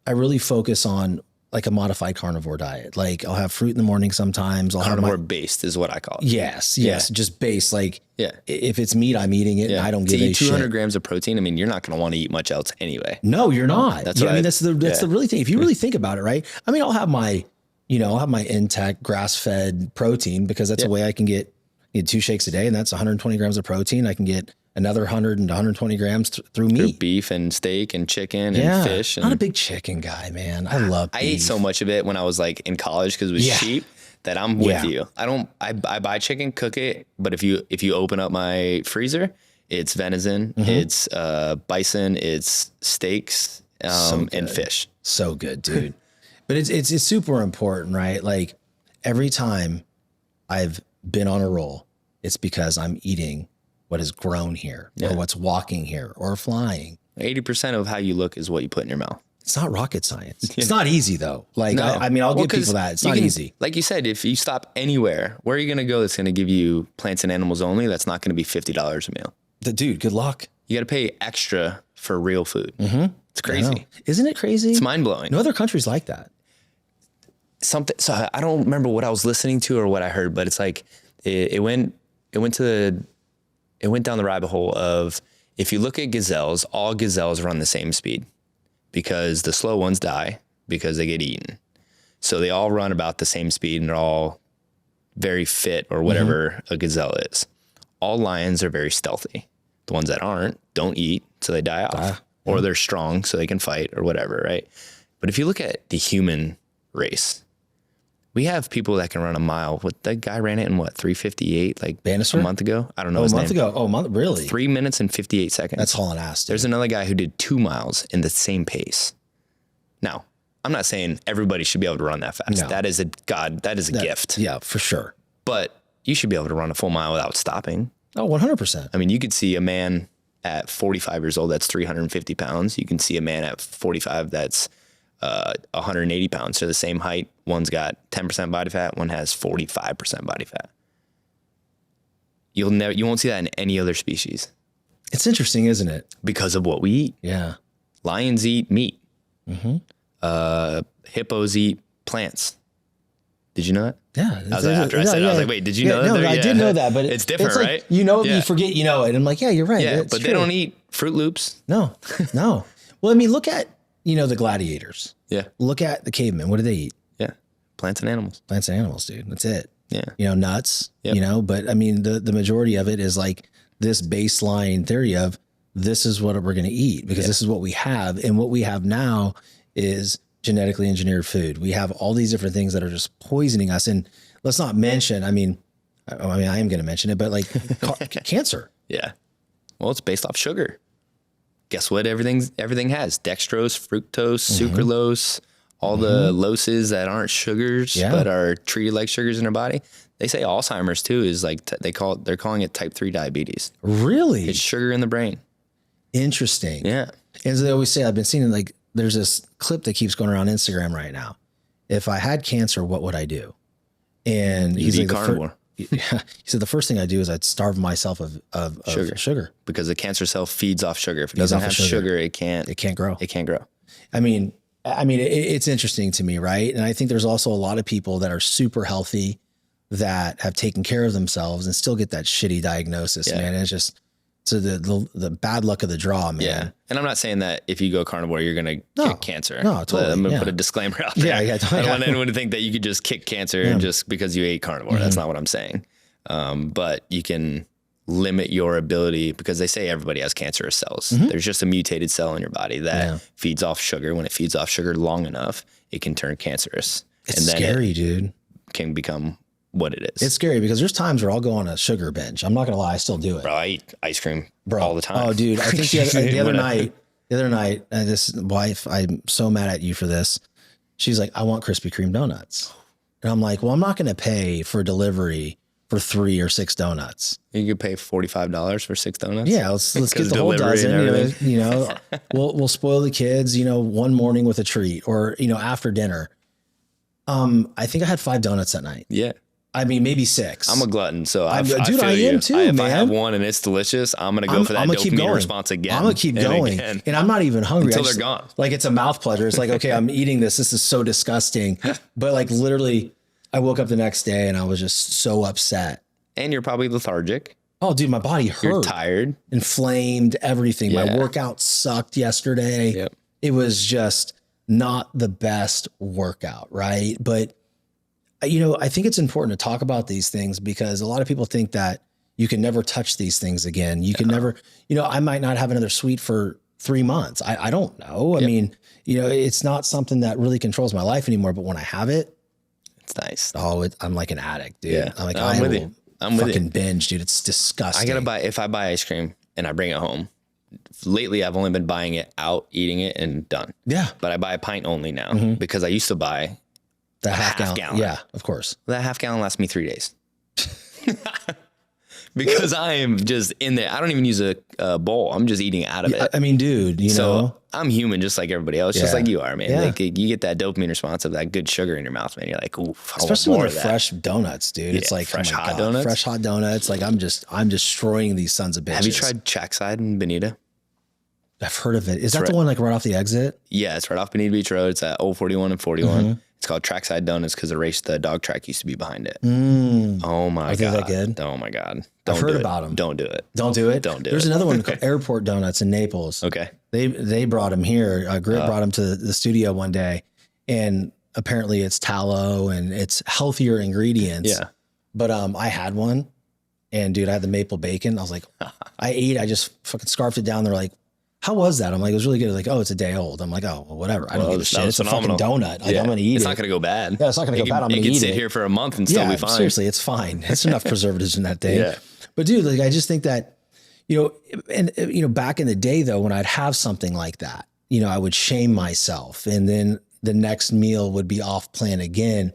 I really focus on like a modified carnivore diet. Like I'll have fruit in the morning sometimes. I'll Carnivore have based is what I call it. yes, just base. Like Yeah. if it's meat, I'm eating it. And I don't give a 200 shit. grams of protein. I mean, you're not going to want to eat much else anyway. No, you're not. That's Yeah, what I mean, I- that's the yeah. really thing. If you really think about it, right? I mean, I'll have my intact grass fed protein because that's a way I can get 2 shakes a day, and that's 120 grams of protein. I can get another 100 and 120 grams through meat. Beef and steak and chicken and fish. And Not a big chicken guy, man. I love beef. I ate so much of it when I was like in college because it was cheap that I'm with you. I buy chicken, cook it. But if you open up my freezer, it's venison, it's bison, it's steaks, and fish. So good, dude. But it's super important, right? Like every time I've been on a roll, it's because I'm eating what has grown here or what's walking here or flying. 80% of how you look is what you put in your mouth. It's not rocket science. It's not easy though. Like, No. I mean, I'll Well, give people 'cause that. It's you not can- easy. Like you said, if you stop anywhere, where are you going to go that's going to give you plants and animals only? That's not going to be $50 a meal. Dude, good luck. You got to pay extra for real food. It's I know. crazy. Isn't it crazy? It's mind blowing. No other countries like that. So I don't remember what I was listening to or what I heard, but it's like it went down the rabbit hole of if you look at gazelles, all gazelles run the same speed because the slow ones die because they get eaten. So they all run about the same speed and they're all very fit or whatever a gazelle is. All lions are very stealthy. The ones that aren't don't eat, so they die off. Or they're strong so they can fight or whatever, right? But if you look at the human race, we have people that can run a mile. What that guy ran it in 3:58 like Bannister? a month ago? I don't know A his month name. ago. Oh, a month, really? 3 minutes and 58 seconds. That's hauling ass. Dude. There's another guy who did 2 miles in the same pace. Now, I'm not saying everybody should be able to run that fast. No. That is a gift. Yeah, for sure. But you should be able to run a full mile without stopping. Oh, 100%. I mean, you could see a man at 45 years old that's 350 pounds. You can see a man at 45 that's 180 pounds. They're the same height. One's got 10% body fat. One has 45% body fat. You won't see that in any other species It's interesting, isn't it? because of what we eat. Yeah. Lions eat meat. Hippos eat plants. Did you know that? Yeah. I was like, after I said it, I was like, wait, did you know that? No, I did know that, but it's different, like, right? You know, Yeah. you forget, you know it. I'm like, yeah, you're right. Yeah, It's but they true. don't eat Fruit Loops. No. Well, I mean, look at, the gladiators. Yeah. Look at the cavemen. What do they eat? Yeah. Plants and animals. Plants and animals, dude. That's it. Yeah. Nuts, Yep. but I mean, the majority of it is like this baseline theory of this is what we're going to eat because this is what we have. And what we have now is genetically engineered food. We have all these different things that are just poisoning us. And let's not mention, I am going to mention it, but like cancer. Yeah. Well, it's based off sugar. Guess what? Everything has dextrose, fructose, sucralose, all the loses that aren't sugars but are treated like sugars in our body. They say Alzheimer's too is like they're calling it type 3 diabetes. Really? It's sugar in the brain. Interesting. Yeah. As they always say, I've been seeing like there's this clip that keeps going around Instagram right now. If I had cancer, what would I do? And he's eat like, carnivore. He said the first thing I do is I'd starve myself of sugar Because the cancer cell feeds off sugar. If it doesn't have sugar, it can't grow. It can't grow. I mean, it's interesting to me, right? And I think there's also a lot of people that are super healthy that have taken care of themselves and still get that shitty diagnosis, man. And it's just the bad luck of the draw, man. Yeah. And I'm not saying that if you go carnivore, you're going to get cancer. No, totally. I'm going to put a disclaimer out there. Yeah. I don't want anyone to think that you could just kick cancer just because you ate carnivore. That's not what I'm saying. But you can limit your ability because they say everybody has cancerous cells. There's just a mutated cell in your body that feeds off sugar. When it feeds off sugar long enough, it can turn cancerous. It's scary, dude. Can become what it is. It's scary because there's times where I'll go on a sugar binge. I'm not going to lie. I still do it. Bro, I eat ice cream all the time. Oh, dude. I think the other night, this wife, I'm so mad at you for this. She's like, I want Krispy Kreme donuts. And I'm like, well, I'm not going to pay for delivery for 3 or 6 donuts. You could pay $45 for 6 donuts. Yeah. Let's get the whole dozen, we'll spoil the kids, one morning with a treat or, after dinner. I think I had 5 donuts that night. Yeah. I mean, maybe 6. I'm a glutton, so I dude, feel I you. am too, If man. I have one and it's delicious, I'm gonna go for that dopamine response again. I'm gonna keep going, and I'm not even hungry until they're gone. Like it's a mouth pleasure. It's like, okay, I'm eating this. This is so disgusting, but like literally, I woke up the next day and I was just so upset. And you're probably lethargic. Oh, dude, my body hurt. You're tired, inflamed, everything. Yeah. My workout sucked yesterday. Yep. It was just not the best workout, right? But you know, I think it's important to talk about these things because a lot of people think that you can never touch these things again. You can never, you know, I might not have another sweet for 3 months. I don't know. I mean, you know, it's not something that really controls my life anymore, but when I have it, it's nice. Oh, I'm like an addict, dude. Yeah. I'm like, I'm with you. I'm with fucking binge, dude. It's disgusting. If I buy ice cream and I bring it home, lately I've only been buying it out, eating it and done. Yeah. But I buy a pint only now because I used to buy the half gallon. Yeah, of course. That half gallon lasts me 3 days. Because I am just in there. I don't even use a bowl. I'm just eating out of it. I mean, dude, you know, I'm human just like everybody else, just like you are, man. Like you get that dopamine response of that good sugar in your mouth, man. You're like, ooh, especially with the fresh donuts, dude. It's like fresh hot donuts. Fresh hot donuts. Like I'm destroying these sons of bitches. Have you tried Trackside in Bonita? I've heard of it. Is that the one like right off the exit? Yeah, it's right off Bonita Beach Road. It's at Old 41 and 41. It's called Trackside Donuts because the dog track used to be behind it. Oh my God. Is that good? Oh my God. I've heard about them. Don't do it. Don't do it? Don't do it. There's another one called Airport Donuts in Naples. Okay. They brought them here. Grit brought them to the studio one day, and apparently it's tallow and it's healthier ingredients. Yeah. But I had one, and dude, I had the maple bacon. I was like, I just fucking scarfed it down. They're like, how was that? I'm like, it was really good. Like, oh, it's a day old. I'm like, oh, well, whatever. I don't give a shit. It's phenomenal. A fucking donut. Like, I'm going to eat it. It's not going to go bad. Yeah, it's not going to go bad. I'm going to eat it. It can sit here for a month and still be fine. Seriously, it's fine. It's enough preservatives in that thing. Yeah. But dude, like, I just think that, you know, and you know, back in the day though, when I'd have something like that, you know, I would shame myself, and then the next meal would be off plan again.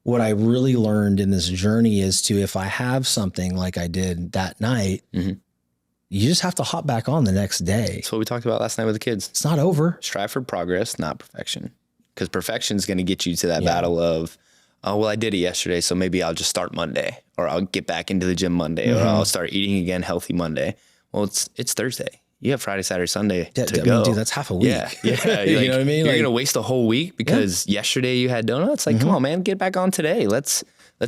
What I really learned in this journey is if I have something like I did that night, you just have to hop back on the next day. That's what we talked about last night with the kids. It's not over. Strive for progress, not perfection. Because perfection is going to get you to that battle of, oh, well, I did it yesterday, so maybe I'll just start Monday, or I'll get back into the gym Monday, or I'll start eating again healthy Monday. Well, it's Thursday. You have Friday, Saturday, Sunday to go. Mean, dude, that's half a week. Yeah. You know what I mean? You're going to waste a whole week because yesterday you had donuts? Like, come on, man, get back on today. Let's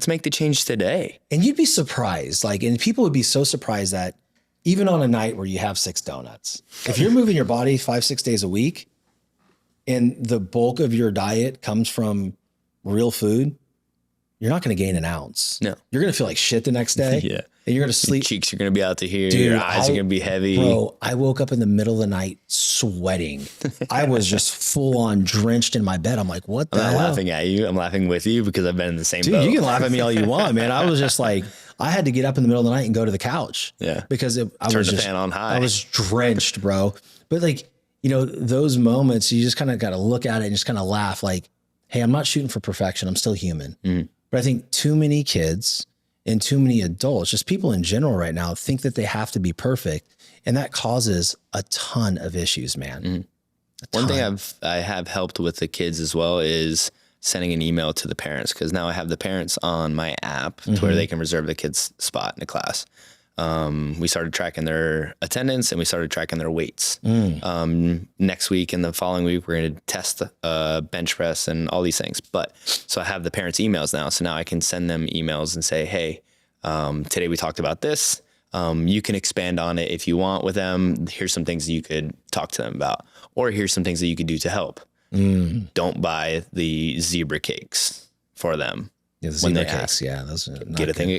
make the change today. And you'd be surprised. And people would be so surprised that even on a night where you have 6 donuts, if you're moving your body 5-6 days a week and the bulk of your diet comes from real food, you're not going to gain an ounce. No. You're going to feel like shit the next day. Yeah. And you're going to sleep. Your cheeks are going to be out to here. Dude, your eyes are going to be heavy. Bro, I woke up in the middle of the night sweating. I was just full on drenched in my bed. I'm like, what the hell? I'm not laughing at you. I'm laughing with you because I've been in the same boat. Dude, you can laugh at me all you want, man. I was just like, I had to get up in the middle of the night and go to the couch. Yeah. Because Turn the fan on high. I was drenched, bro. But like, you know, those moments, you just kind of got to look at it and just kind of laugh like, hey, I'm not shooting for perfection. I'm still human. But I think too many kids and too many adults, just people in general right now, think that they have to be perfect. And that causes a ton of issues, man. One thing I have helped with the kids as well is sending an email to the parents, because now I have the parents on my app to where they can reserve the kids' spot in the class. We started tracking their attendance and we started tracking their weights. Next week and the following week, we're going to test bench press and all these things. So I have the parents' emails now. So now I can send them emails and say, hey, today we talked about this. You can expand on it if you want with them. Here's some things that you could talk to them about, or here's some things that you could do to help. Don't buy the zebra cakes for them. Yeah, the zebra cakes. Yeah, those are get a thing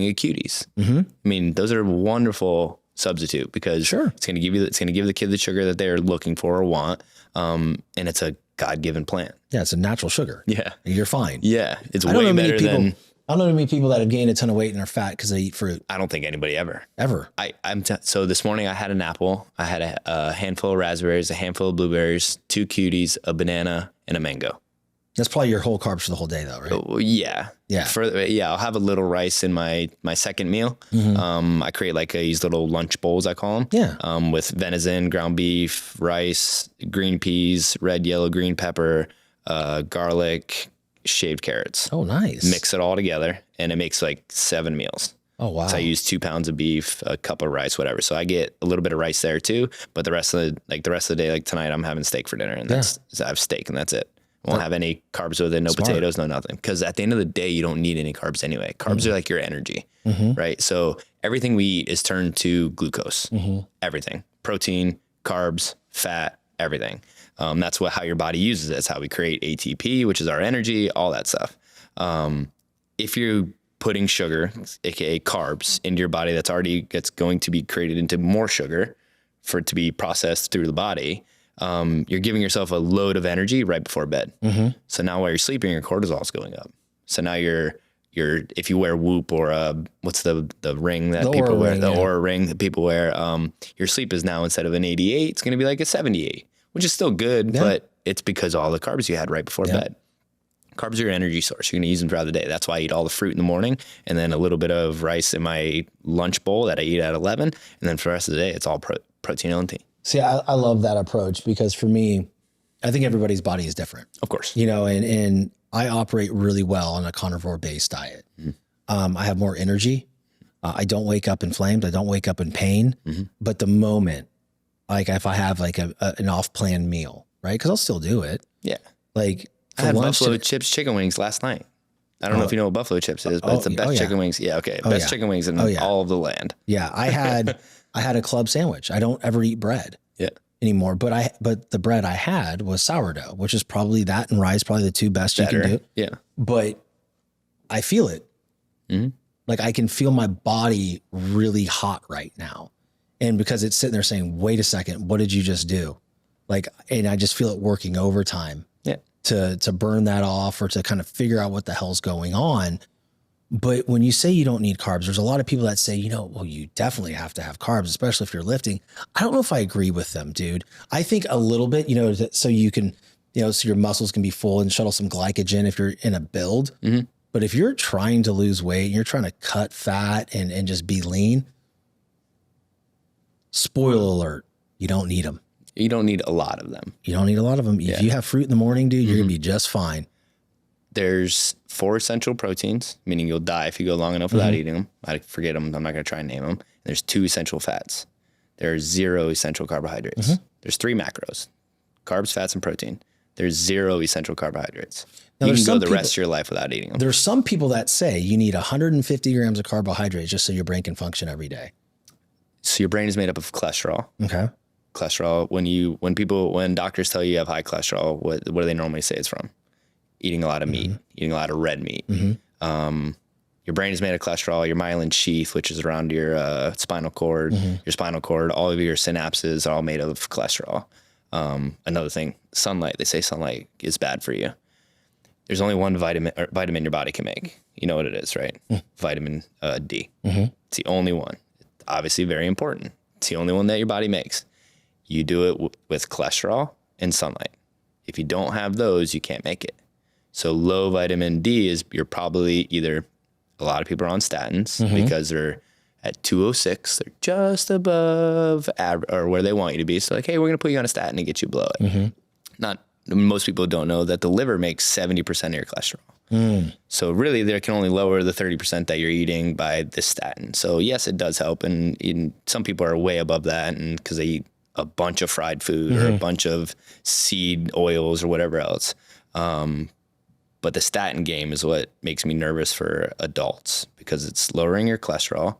of cuties. I mean, those are a wonderful substitute because it's going to give the kid the sugar that they're looking for or want, and it's a God-given plant. Yeah, it's a natural sugar. Yeah, you're fine. Yeah, it's way better than. I don't know many people that have gained a ton of weight and are fat because they eat fruit. I don't think anybody ever. So this morning I had an apple, I had a handful of raspberries, a handful of blueberries, 2 cuties, a banana, and a mango. That's probably your whole carbs for the whole day though, right? Yeah. I'll have a little rice in my second meal. I create like these little lunch bowls, I call them. Yeah. With venison, ground beef, rice, green peas, red, yellow, green pepper, garlic, shaved carrots. Oh, nice. Mix it all together, and it makes like 7 meals. Oh, wow. So I use 2 pounds of beef, a cup of rice, whatever. So I get a little bit of rice there too. But the rest of the day, like tonight, I'm having steak for dinner, and I have steak, and that's it. I won't have any carbs with it, no potatoes, no nothing. Because at the end of the day, you don't need any carbs anyway. Carbs are like your energy, right? So everything we eat is turned to glucose. Everything, protein, carbs, fat, everything. That's how your body uses it. It's how we create ATP, which is our energy, all that stuff. If you're putting sugar, aka carbs, into your body, that's going to be created into more sugar for it to be processed through the body. You're giving yourself a load of energy right before bed. So now while you're sleeping, your cortisol is going up. So now if you wear Whoop or what's the ring that people wear, the Oura ring that people wear, your sleep is now, instead of an 88, it's going to be like a 78, which is still good, but it's because of all the carbs you had right before bed. Carbs are your energy source. You're going to use them throughout the day. That's why I eat all the fruit in the morning, and then a little bit of rice in my lunch bowl that I eat at 11. And then for the rest of the day, it's all protein only. See, I love that approach, because for me, I think everybody's body is different. Of course. And I operate really well on a carnivore-based diet. I have more energy. I don't wake up inflamed. I don't wake up in pain. But the moment, like if I have like an off-plan meal, right? Because I'll still do it. Yeah. Like I had buffalo chips chicken wings last night. I don't know if you know what buffalo chips is, but it's the best chicken wings. Yeah. Okay. Best chicken wings in all of the land. Yeah. I had a club sandwich. I don't ever eat bread anymore, but the bread I had was sourdough, which is probably that and rice, probably the two best you can do. Yeah. But I feel it. Like I can feel my body really hot right now. And because it's sitting there saying, wait a second, what did you just do? Like, and I just feel it working overtime. To burn that off, or to kind of figure out what the hell's going on. But when you say you don't need carbs, there's a lot of people that say, well, you definitely have to have carbs, especially if you're lifting. I don't know if I agree with them, dude. I think a little bit, so you can, so your muscles can be full and shuttle some glycogen if you're in a build. But if you're trying to lose weight, you're trying to cut fat and just be lean, spoiler alert, you don't need them. You don't need a lot of them. You don't need a lot of them. If you have fruit in the morning, dude, you're going to be just fine. There's 4 essential proteins, meaning you'll die if you go long enough without eating them. I forget them. I'm not going to try and name them. There's 2 essential fats. There's 0 essential carbohydrates. There's 3 macros: carbs, fats, and protein. There's 0 essential carbohydrates. Now, you can go the rest of your life without eating them. There's some people that say you need 150 grams of carbohydrates just so your brain can function every day. So your brain is made up of cholesterol. Okay. Cholesterol, when doctors tell you have high cholesterol, what do they normally say it's from? Eating a lot of meat, eating a lot of red meat. Your brain is made of cholesterol. Your myelin sheath, which is around your spinal cord, all of your synapses are all made of cholesterol. Another thing, sunlight. They say sunlight is bad for you. There's only one vitamin your body can make. You know what it is, right? Vitamin D. It's the only one. Obviously very important. It's the only one that your body makes. You do it with cholesterol and sunlight. If you don't have those, you can't make it. So low vitamin D you're probably either, a lot of people are on statins because they're at 206. They're just above average, or where they want you to be. So like, hey, we're going to put you on a statin and get you below it. Most people don't know that the liver makes 70% of your cholesterol. So really they can only lower the 30% that you're eating by this statin. So yes, it does help. And some people are way above that, and because they eat a bunch of fried food or a bunch of seed oils or whatever else. But the statin game is what makes me nervous for adults, because it's lowering your cholesterol.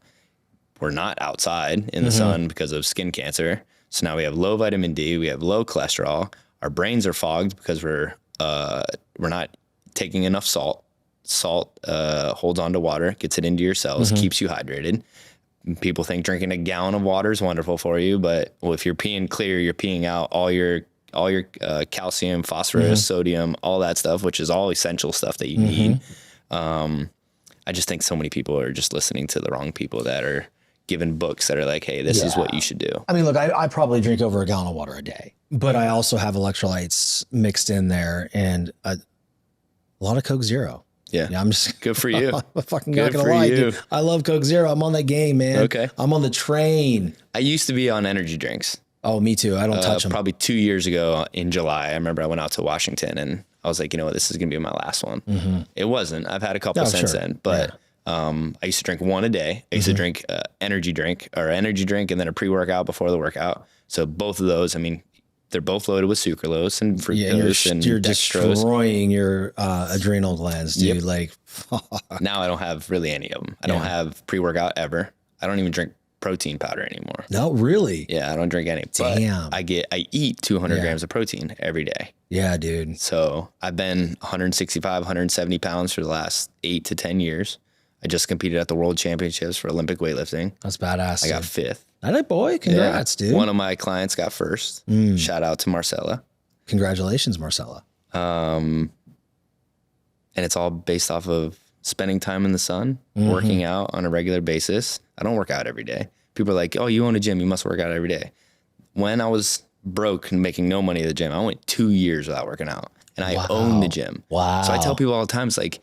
We're not outside in the sun because of skin cancer. So now we have low vitamin D, we have low cholesterol. Our brains are fogged because we're not taking enough salt. Salt holds on to water, gets it into your cells, keeps you hydrated. People think drinking a gallon of water is wonderful for you, but if you're peeing clear, you're peeing out all your calcium, phosphorus, sodium, all that stuff, which is all essential stuff that you need. I just think so many people are just listening to the wrong people that are given books that are like, hey, this is what you should do. I mean, look, I probably drink over a gallon of water a day, but I also have electrolytes mixed in there and a lot of Coke Zero. Yeah. I'm just good for you. I'm fucking not gonna lie, dude. I love Coke Zero. I'm on that game, man. Okay. I'm on the train. I used to be on energy drinks. Oh, me too. I don't touch them. Probably 2 years ago in July, I remember I went out to Washington and I was like, you know what, this is going to be my last one. Mm-hmm. It wasn't. I've had a couple since then, but I used to drink one a day. I used to drink energy drink and then a pre-workout before the workout. So both of those, I mean, they're both loaded with sucralose and fructose and you're dextrose. Destroying your adrenal glands, dude. Yep. Like now I don't have really any of them. I don't have pre-workout ever. I don't even drink protein powder anymore. No, really? Yeah, I don't drink any. Damn. But I eat 200 grams of protein every day. Yeah, dude. So I've been 165, 170 pounds for the last 8 to 10 years. I just competed at the World Championships for Olympic weightlifting. That's badass. I got 5th. That boy, congrats, dude. One of my clients got 1st. Shout out to Marcella. Congratulations, Marcella. And it's all based off of spending time in the sun, working out on a regular basis. I don't work out every day. People are like, oh, you own a gym, you must work out every day. When I was broke and making no money at the gym, I went 2 years without working out, and I own the gym. Wow. So I tell people all the time, it's like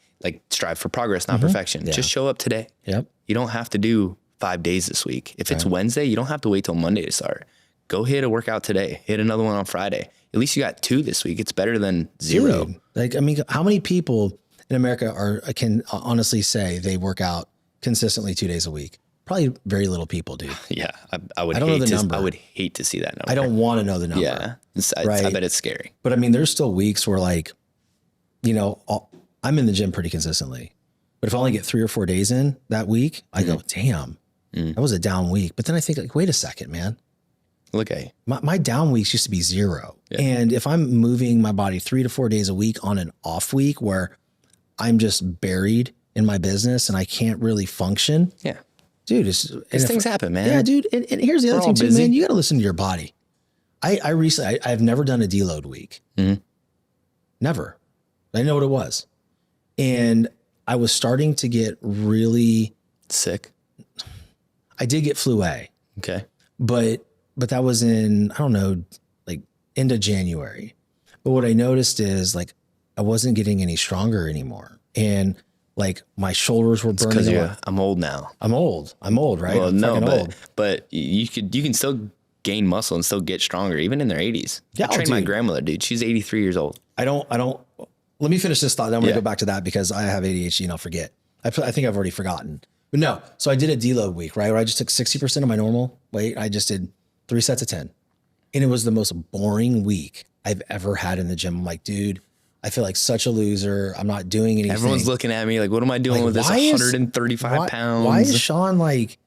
strive for progress, not perfection. Yeah. Just show up today. Yep. You don't have to do 5 days this week. If it's Wednesday, you don't have to wait till Monday to start. Go hit a workout today. Hit another one on Friday. At least you got 2 this week. It's better than 0. Dude, like, I mean, how many people in America can honestly say they work out consistently 2 days a week? Probably very little people do. Yeah. I would hate to see that number. I don't want to know the number. Yeah. I bet it's scary. But I mean, there's still weeks where, like, you know, I'm in the gym pretty consistently, but if I only get 3 or 4 days in that week, I go, damn, that was a down week. But then I think, like, wait a second, man. Look at you. My down weeks used to be 0. Yeah. And if I'm moving my body 3 to 4 days a week on an off week where I'm just buried in my business and I can't really function. Yeah. Dude, these things happen, man. Yeah, dude. And here's the other thing too, man. You got to listen to your body. I've never done a deload week. Never. I know what it was. And I was starting to get really sick. I did get flu A. Okay. But that was in, I don't know, like end of January. But what I noticed is, like, I wasn't getting any stronger anymore. And like my shoulders were burning. Because I'm old now. I'm old, right? Well, I'm old. But you can still gain muscle and still get stronger, even in their 80s. Yeah, I trained my grandmother, dude. She's 83 years old. I don't. Let me finish this thought. Then I'm going to go back to that because I have ADHD and I'll forget. I think I've already forgotten. But no. So I did a deload week, right? Where I just took 60% of my normal weight. I just did 3 sets of 10. And it was the most boring week I've ever had in the gym. I'm like, dude, I feel like such a loser. I'm not doing anything. Everyone's looking at me like, what am I doing with this 135 pounds? Why is Sean, like,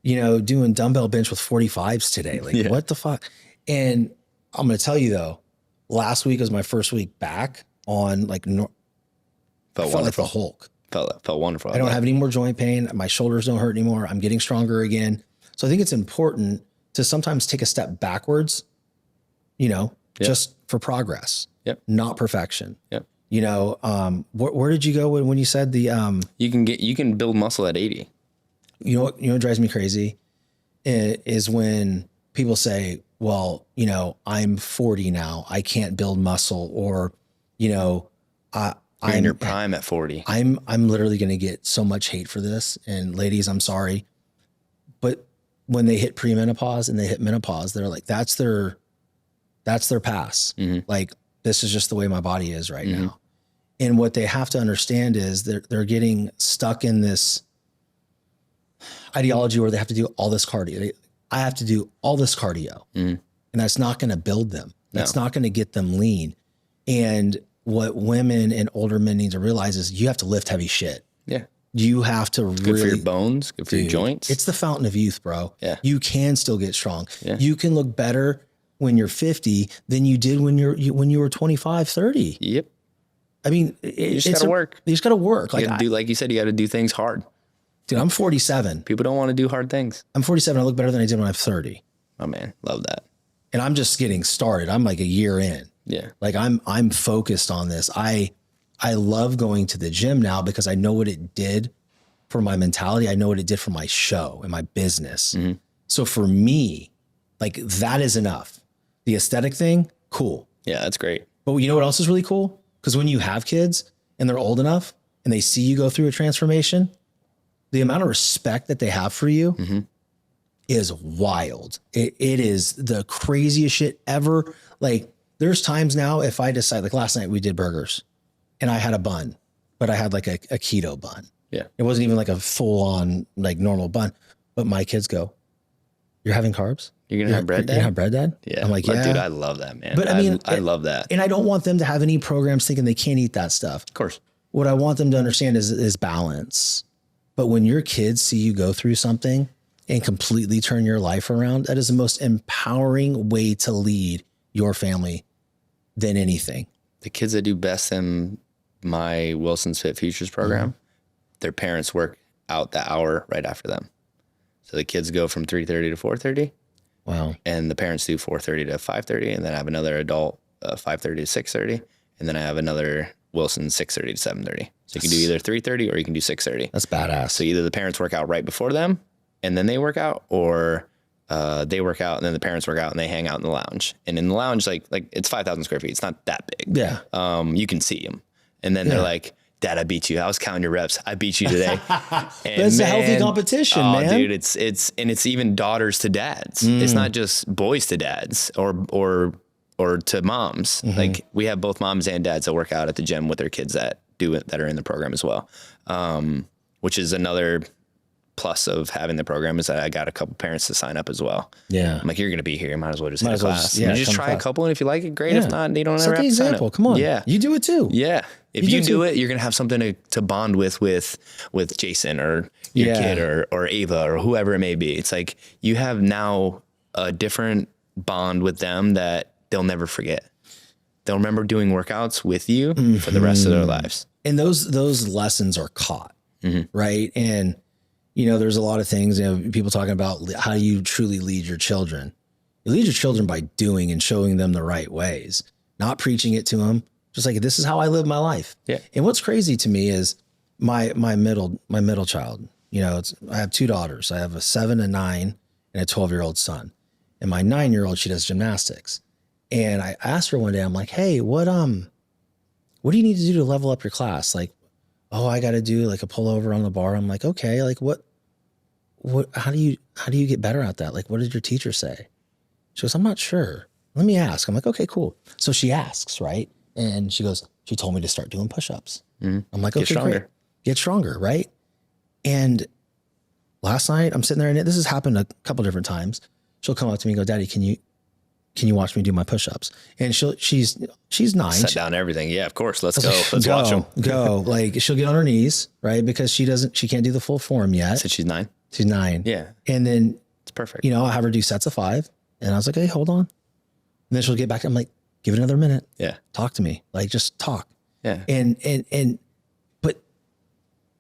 you know, doing dumbbell bench with 45s today? Like, what the fuck? And I'm going to tell you though, last week was my first week back on, like, felt like the Hulk. Felt wonderful. I don't have any more joint pain. My shoulders don't hurt anymore. I'm getting stronger again. So I think it's important to sometimes take a step backwards, you know, just for progress. Yep. Not perfection. Yep. You know, where did you go when you said the, you can build muscle at 80. You know what drives me crazy is when people say, well, you know, I'm 40 now, I can't build muscle, or, you know, I'm in your prime at 40. I'm literally going to get so much hate for this. And ladies, I'm sorry, but when they hit premenopause and they hit menopause, they're like, that's their pass. Like, this is just the way my body is right now. And what they have to understand is they're getting stuck in this ideology where they have to do all this cardio. I have to do all this cardio, and that's not going to build them. That's not going to get them lean. And what women and older men need to realize is you have to lift heavy shit. Yeah. You have to good for your bones, good for your joints. It's the fountain of youth, bro. Yeah. You can still get strong. Yeah. You can look better when you're 50 than you did when you were 25, 30. Yep. I mean, you just got to work. You just got to work. Like you said, you got to do things hard. Dude, I'm 47. People don't want to do hard things. I'm 47. I look better than I did when I'm 30. Oh man, love that. And I'm just getting started. I'm like a year in. Yeah. Like I'm focused on this. I love going to the gym now because I know what it did for my mentality. I know what it did for my show and my business. So for me, like, that is enough. The aesthetic thing, cool. Yeah, that's great. But you know what else is really cool? Because when you have kids and they're old enough and they see you go through a transformation, the amount of respect that they have for you is wild. It is the craziest shit ever. Like there's times now if I decide, like last night we did burgers and I had a bun, but I had like a keto bun. Yeah. It wasn't even like a full on like normal bun, but my kids go, "You're having carbs? You're going to have bread, You're Dad? gonna have bread, Dad?" Yeah. I'm like, yeah. Dude, I love that, man. But I mean, I love that. And I don't want them to have any programs thinking they can't eat that stuff. Of course. What I want them to understand is balance. But when your kids see you go through something and completely turn your life around, that is the most empowering way to lead your family than anything. The kids that do best in my Wilson's Fit Futures program, their parents work out the hour right after them. So the kids go from 3:30 to 4:30. Wow. And the parents do 4:30 to 5:30. And then I have another adult 5:30 to 6:30. And then I have another Wilson 6:30 to 7:30. So you can do either 3:30 or you can do 6:30. That's badass. So either the parents work out right before them and then they work out, or they work out and then the parents work out and they hang out in the lounge. And in the lounge, like it's 5,000 square feet. It's not that big. Yeah. You can see them. And then they're like, "Dad, I beat you. I was counting your reps. I beat you today." And That's a healthy competition, man. Dude, it's even daughters to dads. It's not just boys to dads or to moms. Like we have both moms and dads that work out at the gym with their kids that do it, that are in the program as well. Which is another plus of having the program, is that I got a couple parents to sign up as well. Yeah. I'm like, you're going to be here. You might as well just Might hit as a well class. just- yeah, You just come try a class. couple, and if you like it, great. Yeah. If not, you don't Set ever the have to sign example. up. Come on. Yeah. You do it too. Yeah. If You you do do too. it, you're going to have something to bond with Jason or your kid or Ava or whoever it may be. It's like you have now a different bond with them that they'll never forget. They'll remember doing workouts with you for the rest of their lives. And those lessons are caught, right? And, there's a lot of things, people talking about how you truly lead your children. You lead your children by doing and showing them the right ways, not preaching it to them. Just like, this is how I live my life. Yeah. And what's crazy to me is my middle child, I have two daughters. I have a 7, a 9, and a 12-year-old son. And my 9-year-old, she does gymnastics. And I asked her one day, I'm like, "Hey, what do you need to do to level up your class?" Like, "Oh, I got to do like a pullover on the bar." I'm like, "Okay, like how do you get better at that? Like, what did your teacher say?" She goes, "I'm not sure. Let me ask." I'm like, "Okay, cool." So she asks, right? And she goes, "She told me to start doing push-ups." I'm like, Get "Okay, stronger. great. Get stronger." Right. And last night I'm sitting there, and this has happened a couple different times. She'll come up to me and go, "Daddy, can you watch me do my push-ups?" And she's 9. Set down everything. Yeah, of course. Let's go. Let's watch them. Go. Like she'll get on her knees, right? Because she can't do the full form yet. Said she's 9. She's 9. Yeah. And then, It's perfect. I'll have her do sets of 5. And I was like, "Hey, hold on." And then she'll get back. I'm like, "Give it another minute. Yeah. Talk to me. Like, just talk." Yeah. But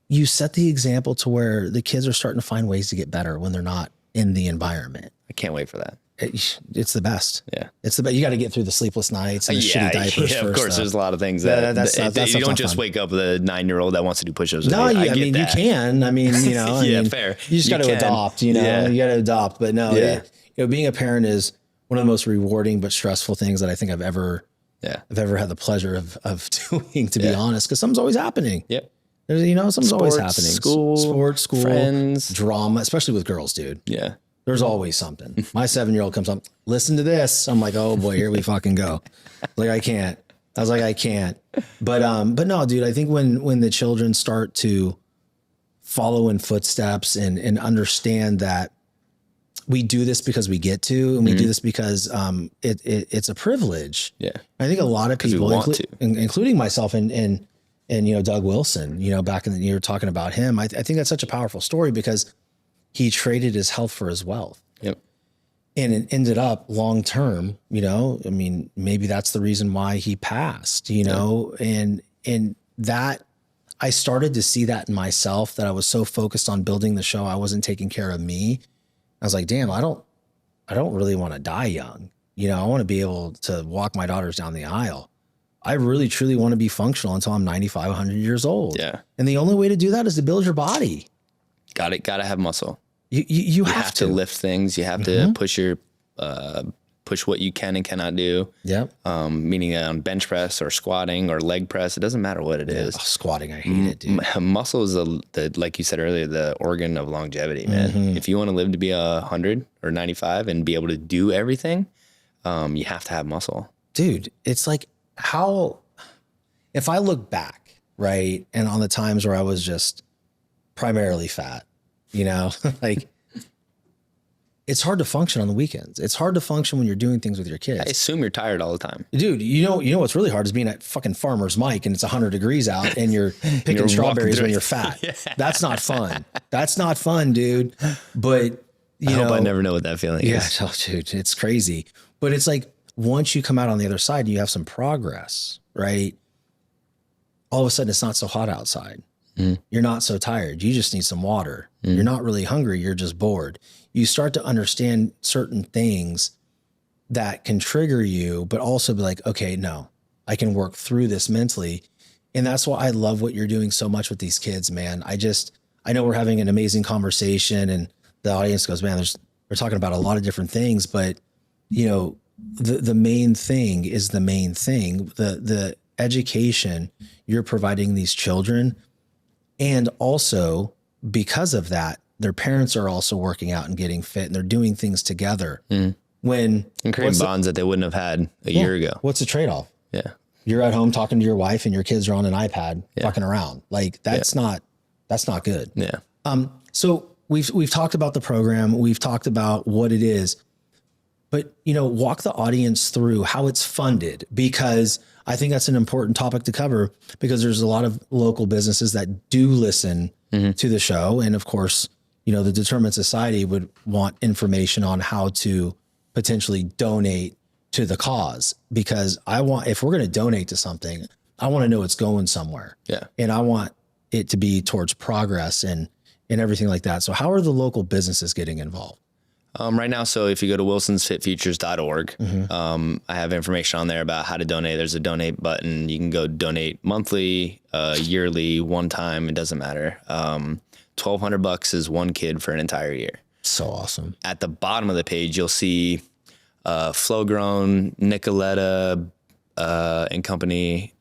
you set the example to where the kids are starting to find ways to get better when they're not in the environment. I can't wait for that. It's the best. Yeah. It's the best. You got to get through the sleepless nights and the shitty diapers first. Of course, though. there's a lot of things That's that stuff's you not don't just fun. wake up with a 9-year-old that wants to do push-ups. with No, me. I mean, that. you can. I mean, Yeah, fair. You just got to can. adopt, Yeah. you got to adopt. But no, Yeah. being a parent is one of the most rewarding but stressful things that I think I've ever had the pleasure of doing, to be honest, because something's always happening. Yep. There's, something's always happening. School, friends, drama, especially with girls, dude. Yeah. There's always something. My 7-year-old comes up, "Listen to this." I'm like, "Oh boy, here we fucking go." Like, I can't. I was like, I can't. But no, dude, I think when the children start to follow in footsteps and understand that we do this because we get to, and we do this because it's a privilege. Yeah. I think a lot of people, including myself and Doug Wilson, back in the, you were talking about him. I think that's such a powerful story because he traded his health for his wealth. Yep. And it ended up long term, I mean, maybe that's the reason why he passed, and that I started to see that in myself, that I was so focused on building the show, I wasn't taking care of me. I was like, damn, I don't really want to die young. I want to be able to walk my daughters down the aisle. I really, truly want to be functional until I'm 95, 100 years old. Yeah. And the only way to do that is to build your body. Got to have muscle. You have to lift things. You have to push your push what you can and cannot do. Yep. Meaning on bench press or squatting or leg press. It doesn't matter what it is. Oh, squatting, I hate it, dude. Muscle is the, like you said earlier, the organ of longevity, man. If you want to live to be 100 or 95 and be able to do everything, you have to have muscle. Dude, it's like if I look back, right, and on the times where I was just primarily fat, like it's hard to function on the weekends. It's hard to function when you're doing things with your kids. I assume you're tired all the time. Dude, you know what's really hard is being at fucking Farmer's Mike and it's 100 degrees out and you're picking You're strawberries when you're fat. Yeah. That's not fun. That's not fun, dude. But I hope I never know what that feeling is. Oh, dude, it's crazy. But it's like once you come out on the other side and you have some progress, right? All of a sudden it's not so hot outside. You're not so tired. You just need some water. You're not really hungry. You're just bored. You start to understand certain things that can trigger you, but also be like, okay, no, I can work through this mentally. And that's why I love what you're doing so much with these kids, man. I know we're having an amazing conversation and the audience goes, man, we're talking about a lot of different things, but the main thing is the main thing, the education you're providing these children. And also because of that, their parents are also working out and getting fit and they're doing things together and creating bonds that they wouldn't have had a year ago. What's the trade-off? Yeah. You're at home talking to your wife and your kids are on an iPad fucking around. Like that's not good. Yeah. So we've talked about the program. We've talked about what it is, but walk the audience through how it's funded, because I think that's an important topic to cover because there's a lot of local businesses that do listen to the show. And of course, the Determined Society would want information on how to potentially donate to the cause, because if we're going to donate to something, I want to know it's going somewhere. Yeah. And I want it to be towards progress and everything like that. So how are the local businesses getting involved? Right now, so if you go to wilsonsfitfutures.org, I have information on there about how to donate. There's a donate button. You can go donate monthly, yearly, one time. It doesn't matter. $1,200 is one kid for an entire year. So awesome. At the bottom of the page, you'll see Flow Grown, Nicoletta and Company,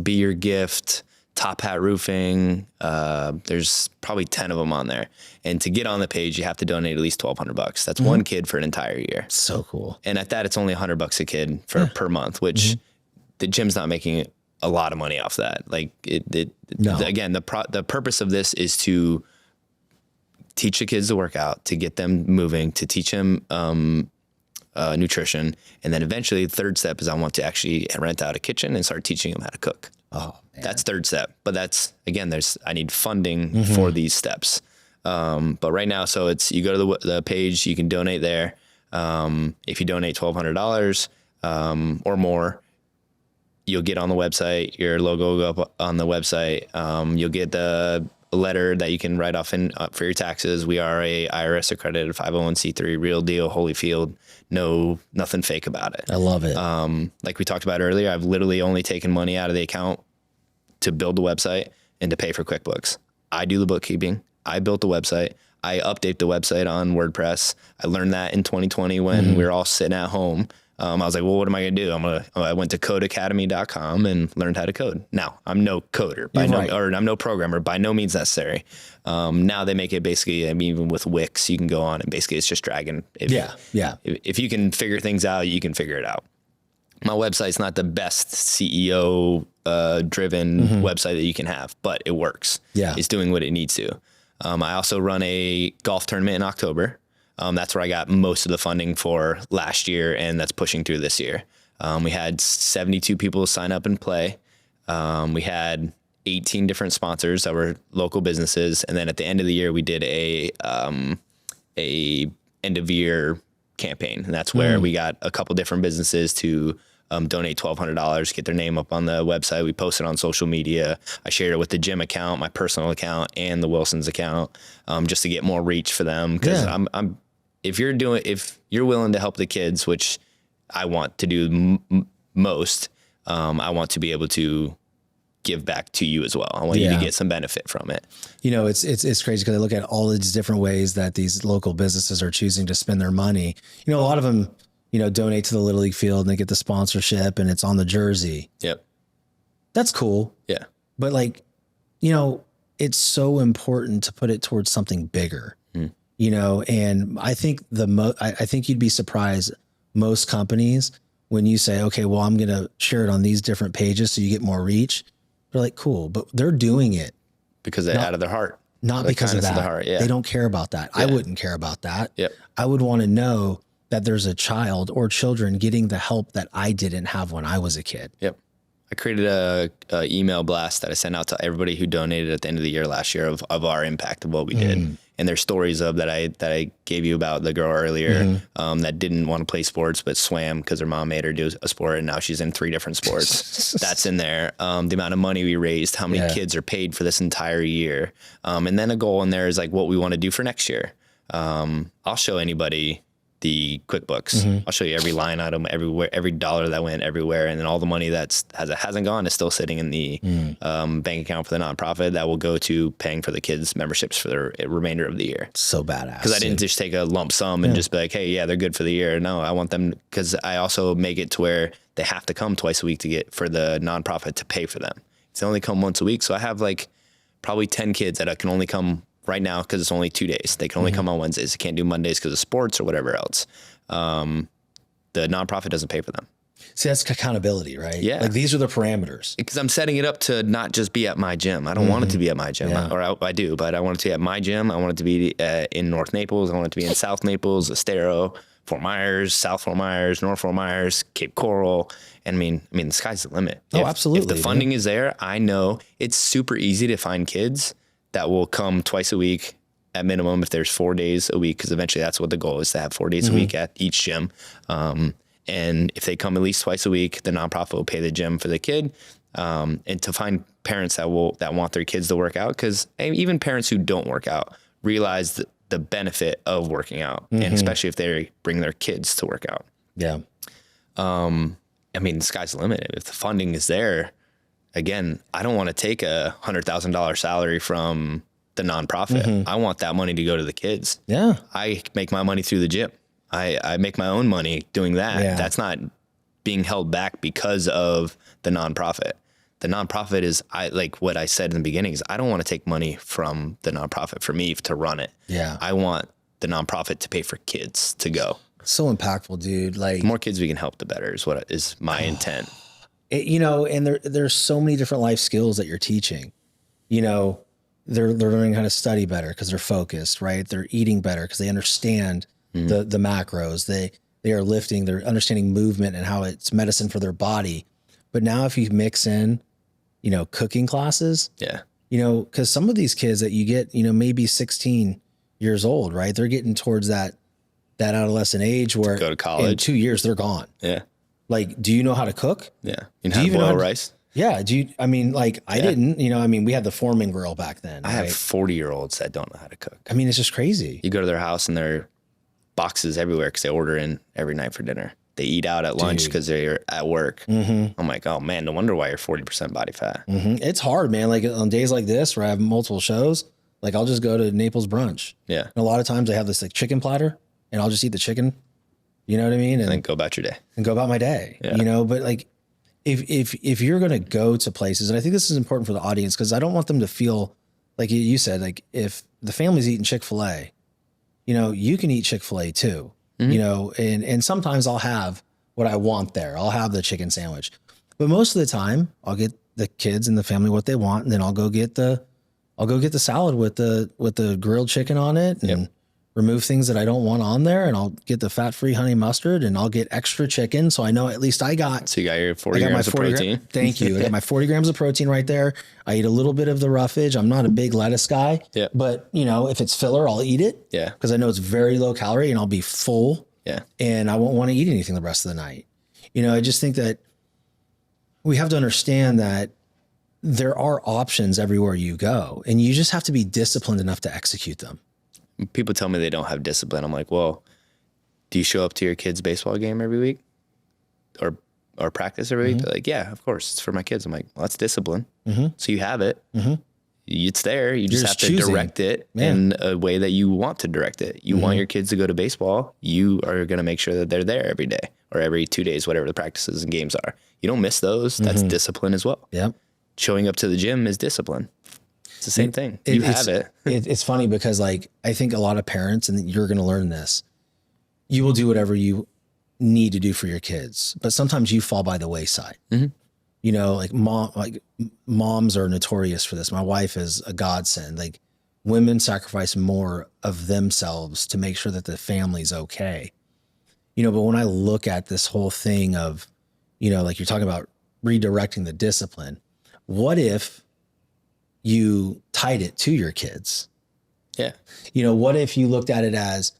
Be Your Gift, Top Hat Roofing. There's probably 10 of them on there. And to get on the page, you have to donate at least $1,200. That's one kid for an entire year. So cool. And at that, it's only $100 a kid per month, which the gym's not making a lot of money off that. Like again, the purpose of this is to teach the kids to work out, to get them moving, to teach them nutrition. And then eventually the third step is I want to actually rent out a kitchen and start teaching them how to cook. Oh, man. That's third step. But that's, again, I need funding for these steps. But right now, so you go to the page, you can donate there. If you donate $1,200 or more, you'll get on the website, your logo will go up on the website. You'll get the letter that you can write off for your taxes. We are a IRS accredited 501c3, real deal, Holyfield. No, nothing fake about it. I love it. Like we talked about earlier, I've literally only taken money out of the account to build the website and to pay for QuickBooks. I do the bookkeeping. I built the website. I update the website on WordPress. I learned that in 2020 when we were all sitting at home. I was like, well, what am I going to do? I went to codeacademy.com and learned how to code. Now I'm no coder or I'm no programmer, by no means necessary. Now they make it basically, even with Wix, you can go on and basically it's just dragging. If you can figure things out, you can figure it out. My website's not the best CEO driven website that you can have, but it works. Yeah. It's doing what it needs to. I also run a golf tournament in October. That's where I got most of the funding for last year, and that's pushing through this year. We had 72 people sign up and play. We had 18 different sponsors that were local businesses. And then at the end of the year, we did a end of year campaign. And that's where we got a couple different businesses to donate $1,200, get their name up on the website. We posted on social media. I shared it with the gym account, my personal account, and the Wilson's account, just to get more reach for them. Because if you're willing to help the kids, which I want to do most, I want to be able to give back to you as well. I want you to get some benefit from it. It's crazy because I look at all these different ways that these local businesses are choosing to spend their money. A lot of them donate to the Little League field and they get the sponsorship and it's on the jersey. Yep. That's cool. Yeah. But it's so important to put it towards something bigger, and I think I think you'd be surprised most companies when you say, okay, well, I'm going to share it on these different pages so you get more reach. They're like, cool, but they're doing it because they're out of their heart, not because of that. The heart, yeah. They don't care about that. Yeah. I wouldn't care about that. Yep. I would want to know that there's a child or children getting the help that I didn't have when I was a kid. Yep. I created a email blast that I sent out to everybody who donated at the end of the year last year of our impact of what we did. And there's stories of that I gave you about the girl earlier that didn't want to play sports but swam because her mom made her do a sport, and now she's in 3 different sports. That's in there. The amount of money we raised, how many kids are paid for this entire year, and then a goal in there is like what we want to do for next year. I'll show anybody the QuickBooks. I'll show you every line item everywhere, every dollar that went everywhere. And then all the money that hasn't gone is still sitting in the bank account for the nonprofit that will go to paying for the kids' memberships for the remainder of the year. So badass. Because I didn't just take a lump sum and just be like, hey, yeah, they're good for the year. No, I want them, because I also make it to where they have to come twice a week to get for the nonprofit to pay for them. They only come once a week. So I have like probably 10 kids that can only come right now because it's only 2 days. They can only come on Wednesdays. They can't do Mondays because of sports or whatever else. The nonprofit doesn't pay for them. See, that's accountability, right? Yeah. Like these are the parameters. Because I'm setting it up to not just be at my gym. I don't want it to be at my gym, I do, but I want it to be at my gym. I want it to be in North Naples. I want it to be in South Naples, Estero, Fort Myers, South Fort Myers, North Fort Myers, Cape Coral. And I mean, the sky's the limit. Oh, absolutely. If the funding is there, I know it's super easy to find kids that will come twice a week at minimum if there's 4 days a week, because eventually that's what the goal is, to have 4 days a week at each gym. And if they come at least twice a week, the nonprofit will pay the gym for the kid. And to find parents that want their kids to work out, because even parents who don't work out realize the benefit of working out, and especially if they bring their kids to work out. Yeah. I mean, the sky's the limit. If the funding is there, again, I don't want to take a $100,000 salary from the nonprofit. I want that money to go to the kids. Yeah. I make my money through the gym. I make my own money doing that. Yeah. That's not being held back because of the nonprofit. The nonprofit is, like what I said in the beginning, is I don't want to take money from the nonprofit for me to run it. Yeah. I want the nonprofit to pay for kids to go. So impactful, dude. Like, the more kids we can help, the better is my intent. And there's so many different life skills that you're teaching. They're learning how to study better because they're focused, right? They're eating better because they understand the macros. They are lifting, they're understanding movement and how it's medicine for their body. But now if you mix in, cooking classes, because some of these kids that you get, maybe 16 years old, right? They're getting towards that adolescent age where to go to college. In 2 years, they're gone. Yeah. Like, do you know how to cook? Yeah. You know how to boil rice? Yeah. I didn't, we had the Foreman grill back then. I have 40-year-olds that don't know how to cook. I mean, it's just crazy. You go to their house and there are boxes everywhere because they order in every night for dinner. They eat out at lunch because they're at work. I'm like, oh man, no wonder why you're 40% body fat. It's hard, man. Like on days like this where I have multiple shows, like I'll just go to Naples brunch. Yeah. And a lot of times I have this like chicken platter and I'll just eat the chicken. You know what I mean? And then go about your day. And go about my day. Yeah. But like if you're going to go to places, and I think this is important for the audience, because I don't want them to feel like you said, like if the family's eating Chick-fil-A, you can eat Chick-fil-A too, and sometimes I'll have what I want there. I'll have the chicken sandwich, but most of the time I'll get the kids and the family what they want. And then I'll go get the salad with the grilled chicken on it and remove things that I don't want on there. And I'll get the fat-free honey mustard and I'll get extra chicken. So I know at least I got. So you got your 40 grams of protein. Thank you. I got my 40 grams of protein right there. I eat a little bit of the roughage. I'm not a big lettuce guy, but if it's filler, I'll eat it. Yeah. Cause I know it's very low calorie and I'll be full. Yeah. And I won't want to eat anything the rest of the night. I just think that we have to understand that there are options everywhere you go and you just have to be disciplined enough to execute them. People tell me they don't have discipline. I'm like, well, do you show up to your kid's baseball game every week or practice every week? They're like, yeah, of course. It's for my kids. I'm like, well, that's discipline. So you have it. It's there. You just have to choosing. direct it in a way that you want to direct it. You want your kids to go to baseball. You are going to make sure that they're there every day or every 2 days, whatever the practices and games are. You don't miss those. That's discipline as well. Yep. Showing up to the gym is discipline. It's the same thing. You have it. It's funny because like, I think a lot of parents, and you're going to learn this, you will do whatever you need to do for your kids, but sometimes you fall by the wayside. You know, like moms are notorious for this. My wife is a godsend. Like women sacrifice more of themselves to make sure that the family's okay. You know, but when I look at this whole thing of, you know, like you're talking about redirecting the discipline, what if you tied it to your kids? Yeah. You know, what if you looked at it as,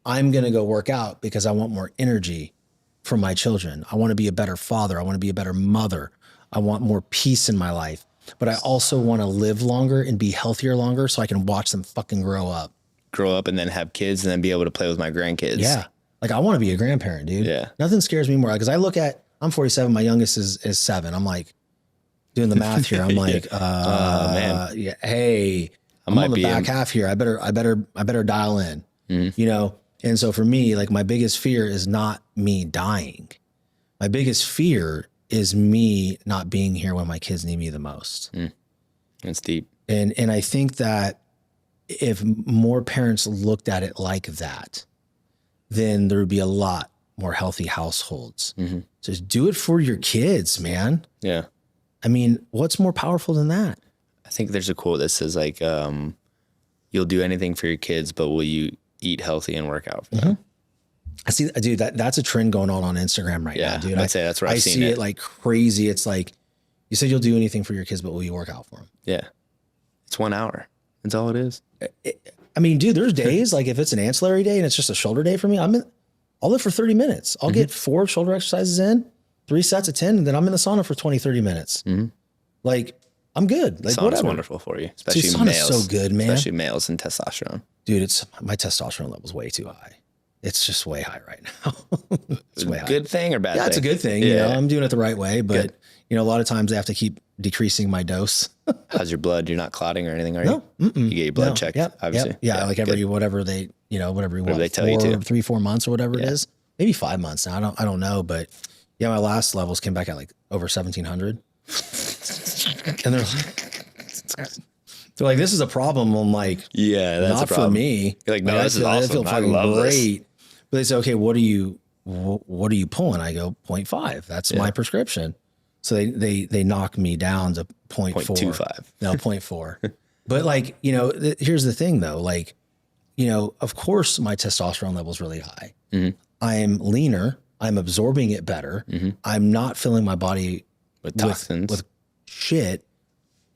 I'm going to go work out because I want more energy from my children. I want to be a better father. I want to be a better mother. I want more peace in my life, but I also want to live longer and be healthier longer so I can watch them fucking grow up And then have kids and then be able to play with my grandkids. Yeah. Like I want to be a grandparent, dude. Yeah. Nothing scares me more. Cause I look at, I'm 47. My youngest is 7. I'm like doing the math here. I'm like, man. Yeah, hey, I'm on the back half here. I better dial in, you know? And so for me, like my biggest fear is not me dying. My biggest fear is me not being here when my kids need me the most. That's deep. And I think that if more parents looked at it like that, then there would be a lot more healthy households. Just do it for your kids, man. Yeah. I mean, what's more powerful than that? I think there's a quote that says like, you'll do anything for your kids, but will you eat healthy and work out for them? I see, dude, that's a trend going on Instagram right now, dude. I'd say that's where I've seen see it like crazy. It's like, you said you'll do anything for your kids, but will you work out for them? Yeah. It's 1 hour. That's all it is. I mean, dude, there's days like if it's an ancillary day and it's just a shoulder day for me, I'll live for 30 minutes. I'll get 4 shoulder exercises in, 3 sets of 10, and then I'm in the sauna for 20, 30 minutes. Like, I'm good. Like, Sauna's whatever. wonderful for you, especially Dude, males. sauna's so good, man. Especially males and testosterone. Dude, my testosterone level's way too high. It's just way high right now. It's way high. Good thing or bad thing? Yeah, it's a good thing. You know, I'm doing it the right way, but you know, a lot of times I have to keep decreasing my dose. How's your blood? You're not clotting or anything, are you? No. You get your blood checked, obviously. Yeah, like every whatever they, you know, whatever they tell you to. 3-4 months or whatever it is. Maybe 5 months now. I don't know, but yeah, my last levels came back at like over 1,700. And they're like, this is a problem. I'm like, yeah, that's not a problem. For me. You're like, no, this is awesome. I feel fucking great. But they say, okay, what are you pulling? I go 0.5. That's my prescription. So they knock me down to 0.4. No, 0.4. But like, you know, here's the thing though. Like, you know, of course my testosterone level is really high. I'm leaner. I'm absorbing it better. I'm not filling my body with toxins, with shit.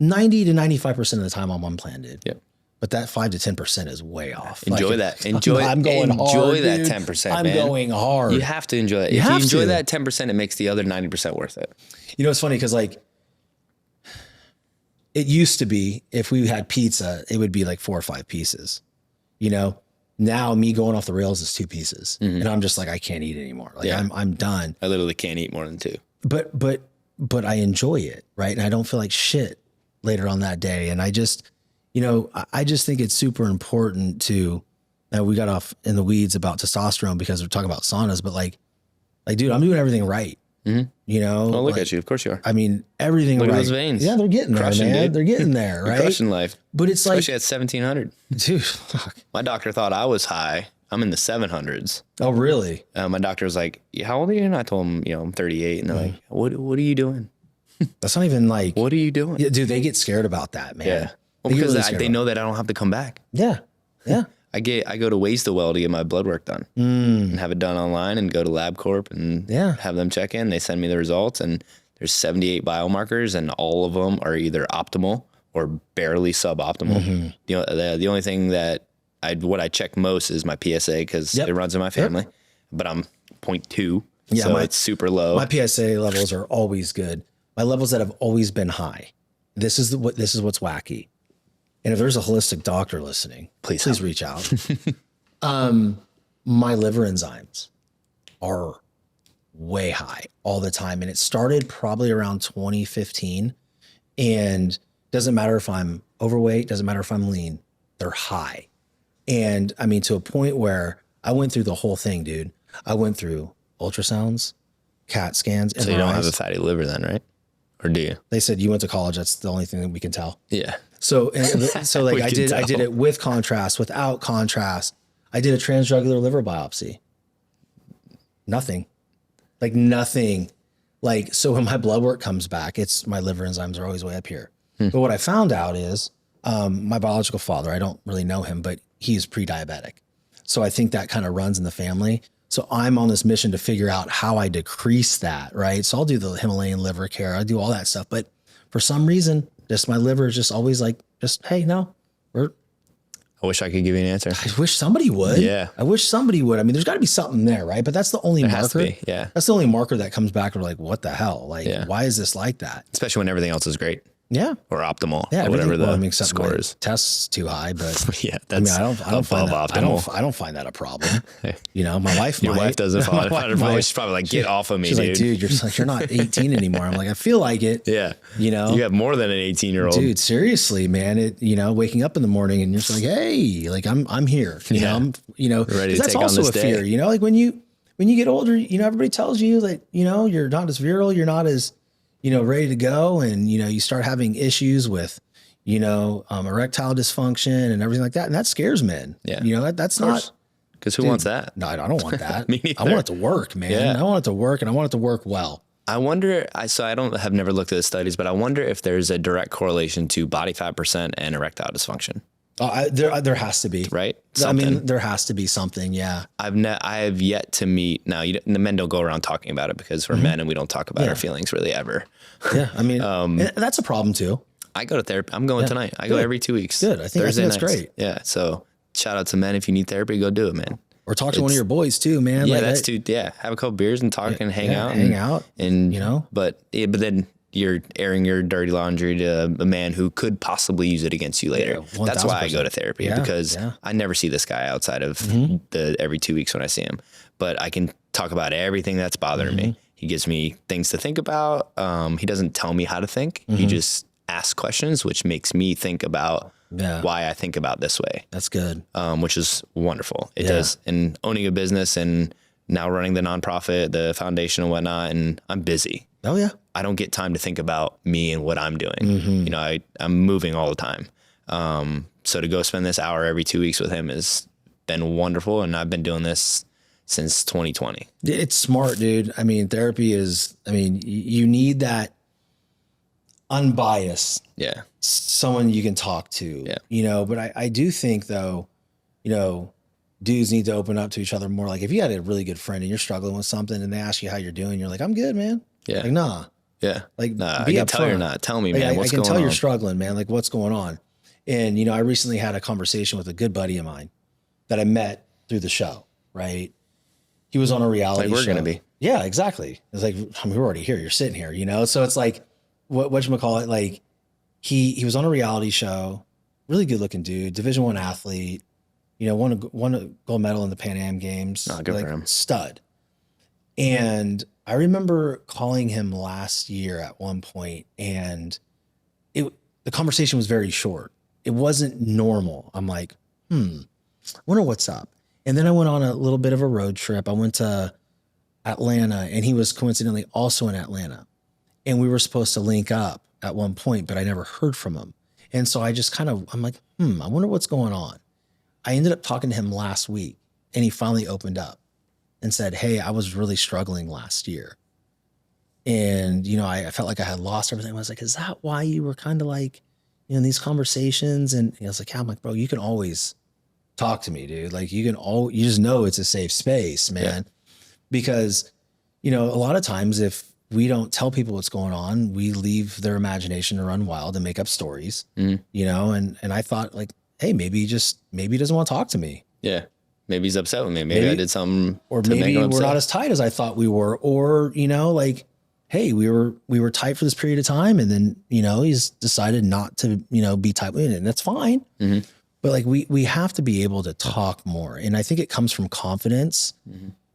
90 to 95% of the time I'm unplanned, dude. Yep. But that 5 to 10% is way off. Enjoy that. Enjoy that 10%. I'm going hard. You have to enjoy that. If you enjoy that 10%, it makes the other 90% worth it. You know, it's funny because like it used to be if we had pizza, it would be like 4 or 5 pieces. You know, now me going off the rails is 2 pieces, and I'm just like I can't eat anymore. Like I'm done. I literally can't eat more than 2. But I enjoy it, right? And I don't feel like shit later on that day. And I just, you know, I just think it's super important to, we got off in the weeds about testosterone because we're talking about saunas, but like, dude, I'm doing everything right. You know, oh, look at you. Of course you are. I mean, everything look right. At those veins. Yeah, they're getting crushing, there, man. Dude. They're getting there, right? Crushing life. But it's especially like, at 1,700. Dude, fuck. My doctor thought I was high. I'm in the 700s. Oh, really? My doctor was like, how old are you? And I told him, you know, I'm 38. And they're like, what are you doing? That's not even like, what are you doing? Yeah, dude, they get scared about that, man. Yeah. Well, because they know that I don't have to come back. Yeah. Yeah. I go to Waste the Well to get my blood work done and have it done online and go to LabCorp and have them check in. They send me the results and there's 78 biomarkers and all of them are either optimal or barely suboptimal. You know, the only thing that what I check most is my PSA because it runs in my family, but I'm 0.2. Yeah, so it's super low. My PSA levels are always good. My levels that have always been high. This is what's wacky. And if there's a holistic doctor listening, please reach out. My liver enzymes are way high all the time. And it started probably around 2015. And doesn't matter if I'm overweight, doesn't matter if I'm lean, they're high. And I mean, to a point where I went through the whole thing, dude. I went through ultrasounds, CAT scans. So you don't have a fatty liver then, right? Or do you? They said you went to college. That's the only thing that we can tell. Yeah. So like I did it with contrast, without contrast. I did a transjugular liver biopsy. Nothing. Like nothing. Like, so when my blood work comes back, it's my liver enzymes are always way up here. But what I found out is my biological father, I don't really know him, but he's pre-diabetic. So I think that kind of runs in the family. So I'm on this mission to figure out how I decrease that, right? So I'll do the Himalayan liver care. I do all that stuff. But for some reason, just my liver is just always like, hey, no, I wish I could give you an answer. I wish somebody would. Yeah. I wish somebody would. I mean, there's got to be something there, right? But that's the only marker. Has to be, yeah. That's the only marker that comes back and we're like, what the hell? Like, why is this like that? Especially when everything else is great. Yeah. Or optimal. Yeah. Or whatever the score is. Test's too high, but yeah, that's I don't find that, optimal. I don't find that a problem. You know, my wife Your might. wife doesn't find it. She's probably like, get off of me, she's dude. Like, dude, you're not 18 anymore. I'm like, I feel like it. Yeah. You know, you have more than an 18-year-old. Dude, seriously, man. Waking up in the morning and you're just like, hey, like I'm here. You know, I'm ready to that's take also on this a fear. day. You know, like when you get older, everybody tells you that, you're not as virile, you're not as, ready to go. And, you start having issues with, erectile dysfunction and everything like that. And that scares men. Yeah. That's not. Because who wants that? No, I don't want that. Me neither. I want it to work, man. Yeah. I want it to work and I want it to work well. I wonder, have never looked at the studies, but I wonder if there's a direct correlation to body fat percent and erectile dysfunction. There has to be, right? Something. I mean, there has to be something. Yeah. I have yet to meet. Now, the men don't go around talking about it because we're men and we don't talk about our feelings really ever. Yeah. I mean, that's a problem too. I go to therapy. I'm going tonight. I go every 2 weeks. Good. I think that's great. Yeah. So shout out to men. If you need therapy, go do it, man. Or talk to one of your boys too, man. Yeah, have a couple beers and talk and hang out. And but then you're airing your dirty laundry to a man who could possibly use it against you later. Yeah, that's why I go to therapy because I never see this guy outside of the every 2 weeks when I see him. But I can talk about everything that's bothering me. He gives me things to think about. He doesn't tell me how to think. He just asks questions, which makes me think about why I think about this way. That's good. Which is wonderful. It does. And owning a business and now running the nonprofit, the foundation and whatnot, and I'm busy. Oh yeah. I don't get time to think about me and what I'm doing. I'm moving all the time. So to go spend this hour every 2 weeks with him has been wonderful. And I've been doing this since 2020. It's smart, dude. I mean, therapy is, you need that unbiased, someone you can talk to, but I do think though, dudes need to open up to each other more. Like if you had a really good friend and you're struggling with something and they ask you how you're doing, you're like, I'm good, man. Yeah. Like, nah. Yeah. Like, I can tell you're not. Tell me, man, what's going on? I can tell you're struggling, man. Like what's going on? And, I recently had a conversation with a good buddy of mine that I met through the show, right? He was on a reality show. Like we're going to be. Yeah, exactly. It's like, we're already here. You're sitting here, So it's like, whatchamacallit, like he was on a reality show, really good looking dude, Division I athlete, won a gold medal in the Pan Am Games. Oh, good for him. Stud. And I remember calling him last year at one point, and the conversation was very short. It wasn't normal. I'm like, I wonder what's up. And then I went on a little bit of a road trip. I went to Atlanta, and he was coincidentally also in Atlanta. And we were supposed to link up at one point, but I never heard from him. And so I just I'm like, I wonder what's going on. I ended up talking to him last week, and he finally opened up and said, hey, I was really struggling last year. And, I felt like I had lost everything. I was like, is that why you were kind of like, in these conversations? And I was like, yeah, I'm like, bro, you can always talk to me, dude. Like you just know it's a safe space, man. Because, a lot of times if we don't tell people what's going on, we leave their imagination to run wild and make up stories, and I thought like, hey, maybe he doesn't want to talk to me. Yeah. Maybe he's upset with me. Maybe I did something or to maybe make him upset. We're not as tight as I thought we were, or, like, hey, we were tight for this period of time. And then, he's decided not to, be tight with it, and that's fine. But like, we have to be able to talk more. And I think it comes from confidence,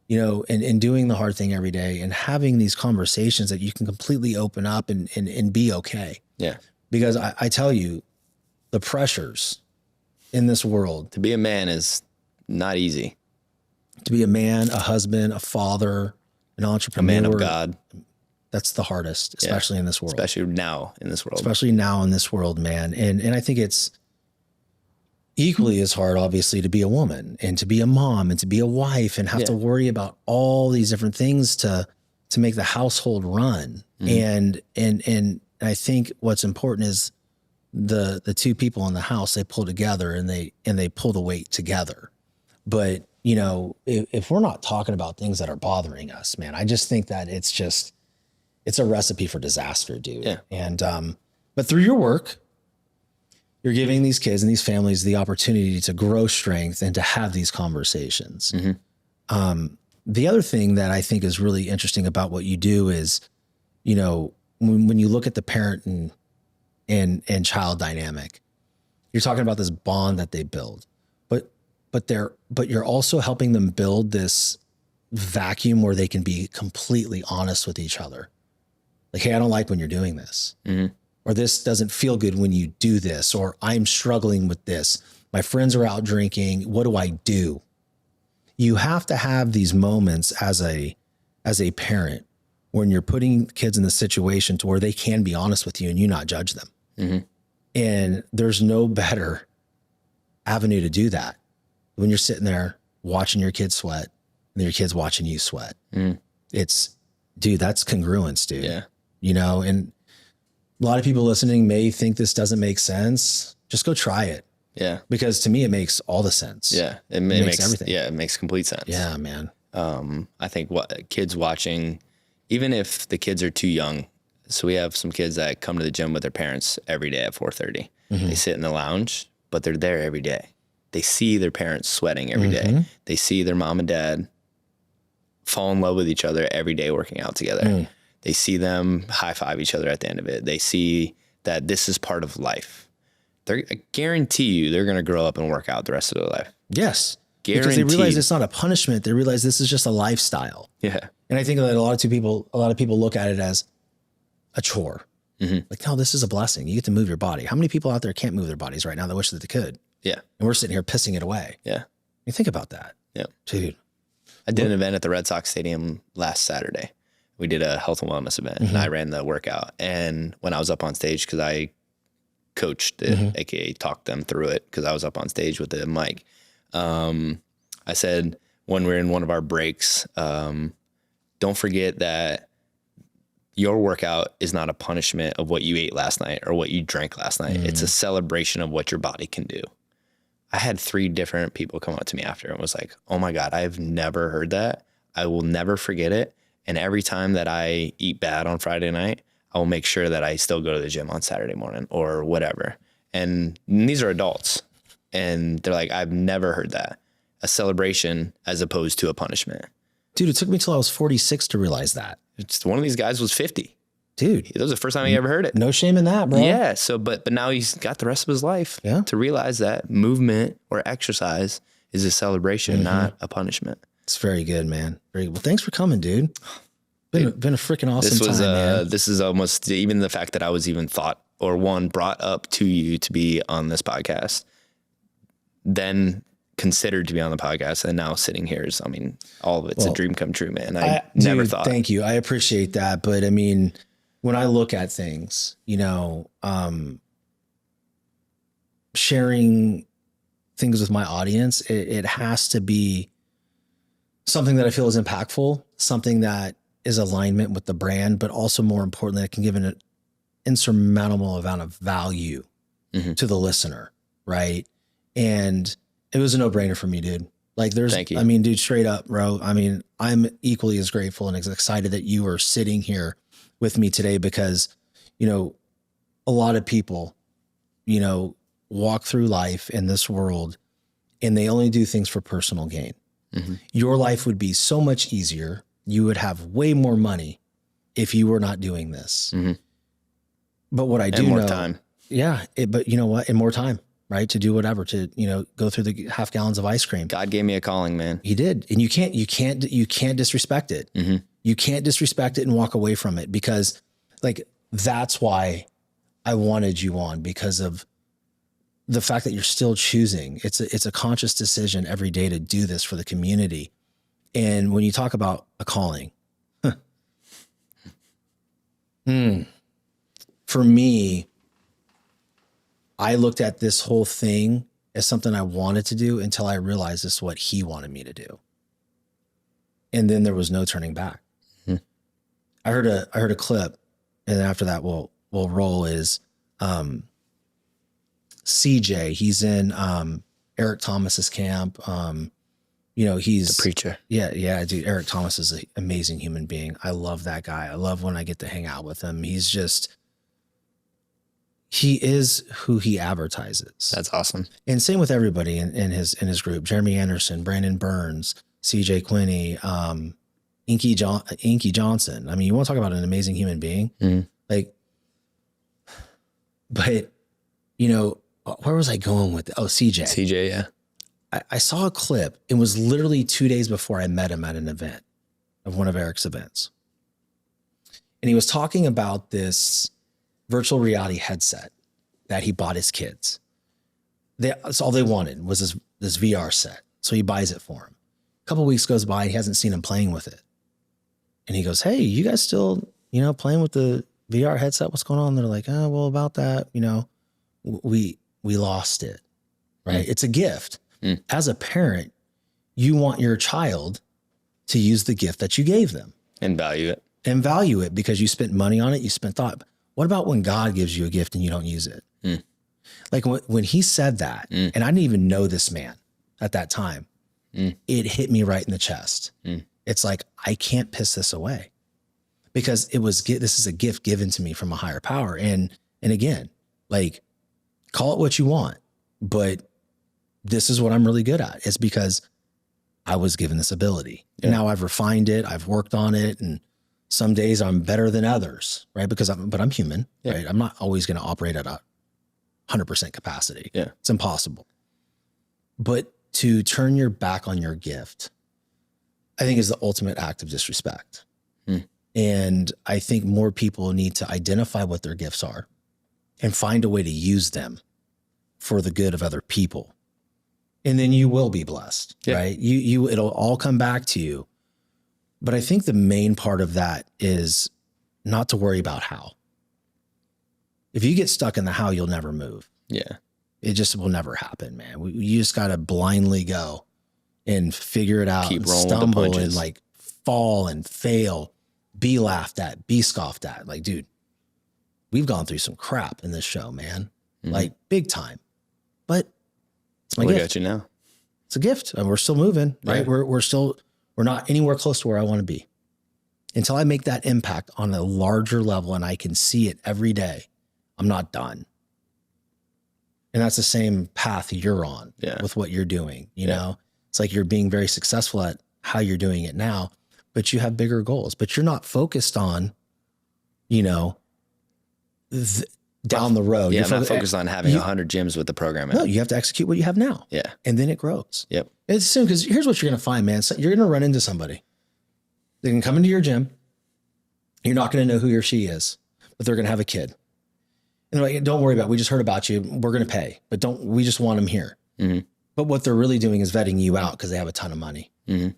and doing the hard thing every day and having these conversations that you can completely open up and be okay. Yeah. Because I tell you, the pressures in this world. To be a man is not easy. To be a man, a husband, a father, an A entrepreneur. man of God. That's the hardest, especially in this world. Especially now in this world. Especially now in this world, man. And I think it's equally as hard, obviously, to be a woman and to be a mom and to be a wife and have to worry about all these different things to make the household run. And I think what's important is the two people in the house, they pull together and they pull the weight together. But, you know, if we're not talking about things that are bothering us, man, I just think that it's a recipe for disaster, dude. Yeah. And, but through your work, you're giving these kids and these families the opportunity to grow strength and to have these conversations. The other thing that I think is really interesting about what you do is, you know, when you look at the parent and child dynamic, you're talking about this bond that they build, but you're also helping them build this vacuum where they can be completely honest with each other. Like, hey, I don't like when you're doing this, or this doesn't feel good when you do this, or I'm struggling with this. My friends are out drinking. What do I do? You have to have these moments as a parent when you're putting kids in the situation to where they can be honest with you and you not judge them. And there's no better avenue to do that when you're sitting there watching your kids sweat and your kids watching you sweat. It's, dude, that's congruence, dude. Yeah. You know, and a lot of people listening may think this doesn't make sense. Just go try it. Yeah. Because to me, it makes all the sense. Yeah. It makes everything. Yeah. It makes complete sense. Yeah, man. I think what kids watching, even if the kids are too young. So we have some kids that come to the gym with their parents every day at 4:30. They sit in the lounge, but they're there every day. They see their parents sweating every day. They see their mom and dad fall in love with each other every day working out together. They see them high five each other at the end of it. They see that this is part of life. I guarantee you they're going to grow up and work out the rest of their life. Yes. Guaranteed. Because they realize it's not a punishment. They realize this is just a lifestyle. Yeah. And I think that a lot of people look at it as a chore. Like, no, this is a blessing. You get to move your body. How many people out there can't move their bodies right now that wish that they could? Yeah. And we're sitting here pissing it away. Yeah. You think about that. Yeah. Dude. I did an event at the Red Sox Stadium last Saturday. We did a health and wellness event and I ran the workout. And when I was up on stage, because I coached it, AKA talked them through it, because I was up on stage with the mic. I said, when we're in one of our breaks, don't forget that your workout is not a punishment of what you ate last night or what you drank last night. It's a celebration of what your body can do. I had 3 different people come up to me after and was like, oh my God, I've never heard that. I will never forget it. And every time that I eat bad on Friday night, I will make sure that I still go to the gym on Saturday morning or whatever. And these are adults. And they're like, I've never heard that. A celebration as opposed to a punishment. Dude, it took me till I was 46 to realize that. It's one of these guys was 50. Dude. That was the first time he ever heard it. No shame in that, bro. Yeah. So, but now he's got the rest of his life to realize that movement or exercise is a celebration, not a punishment. It's very good, man. Very good. Well, thanks for coming, dude. Been a freaking awesome time, man. This is almost even the fact that I was even brought up to you to be on this podcast, then considered to be on the podcast, and now sitting here is, I mean, all of it's a dream come true, man. I never thought. Thank you. I appreciate that. But I mean, when I look at things, you know, sharing things with my audience, it has to be something that I feel is impactful, something that is alignment with the brand, but also more importantly, I can give an insurmountable amount of value to the listener. Right. And it was a no-brainer for me, dude. Like Thank you. I mean, dude, straight up, bro. I mean, I'm equally as grateful and as excited that you are sitting here with me today because, you know, a lot of people, you know, walk through life in this world and they only do things for personal gain. Your life would be so much easier. You would have way more money if you were not doing this. But what I do know, more time. Yeah. But you know what? And more time, right? To do whatever, to, you know, go through the half gallons of ice cream. God gave me a calling, man. He did. And you can't disrespect it. You can't disrespect it and walk away from it because like, that's why I wanted you on, because of the fact that you're still choosing, it's a conscious decision every day to do this for the community. And when you talk about a calling, for me, I looked at this whole thing as something I wanted to do until I realized this is what he wanted me to do. And then there was no turning back. I heard a clip, and after that we'll roll is CJ. He's in Eric Thomas's camp. He's The preacher. Yeah, dude. Eric Thomas is an amazing human being. I love that guy. I love when I get to hang out with him. He is who he advertises. That's awesome. And same with everybody in his group. Jeremy Anderson, Brandon Burns, CJ Quinney, Inky Johnson. I mean, you want to talk about an amazing human being? But where was I going with it? Oh, CJ. CJ, yeah. I saw a clip. It was literally 2 days before I met him at an event of one of Eric's events. And he was talking about this virtual reality headset that he bought his kids. That's all they wanted was this VR set. So he buys it for him. A couple of weeks goes by, he hasn't seen him playing with it. And he goes, "Hey, you guys still, playing with the VR headset? What's going on?" They're like, "Oh, well, about that, we lost it." Right? It's a gift. As a parent, you want your child to use the gift that you gave them. And value it because you spent money on it. You spent thought. What about when God gives you a gift and you don't use it? Like when he said that, and I didn't even know this man at that time, it hit me right in the chest. It's like, I can't piss this away because this is a gift given to me from a higher power. And again, like, call it what you want, but this is what I'm really good at. It's because I was given this ability. Yeah. And now I've refined it. I've worked on it. And some days I'm better than others, right? But I'm human, right? I'm not always going to operate at 100% capacity. Yeah. It's impossible. But to turn your back on your gift, I think is the ultimate act of disrespect. And I think more people need to identify what their gifts are and find a way to use them for the good of other people. And then you will be blessed, right? It'll all come back to you. But I think the main part of that is not to worry about how. If you get stuck in the how, you'll never move. Yeah. It just will never happen, man. You just got to blindly go and figure it out. Keep and rolling stumble the punches. and fall and fail, be laughed at, be scoffed at. Like, dude, we've gone through some crap in this show, man. Like, big time. But it's my gift. Look at you now. It's a gift, and we're still moving, right? Yeah. We're not anywhere close to where I want to be. Until I make that impact on a larger level and I can see it every day, I'm not done. And that's the same path you're on with what you're doing. You know, it's like you're being very successful at how you're doing it now, but you have bigger goals, but you're not focused on, down the road. Yeah, I'm not focused on having 100 gyms with the program. No, you have to execute what you have now. Yeah. And then it grows. Yep. It's soon, because here's what you're going to find, man. So you're going to run into somebody. They can come into your gym. You're not going to know who he or she is, but they're going to have a kid. And they're like, "Don't worry about it. We just heard about you. We're going to pay, but we just want them here." But what they're really doing is vetting you out because they have a ton of money. And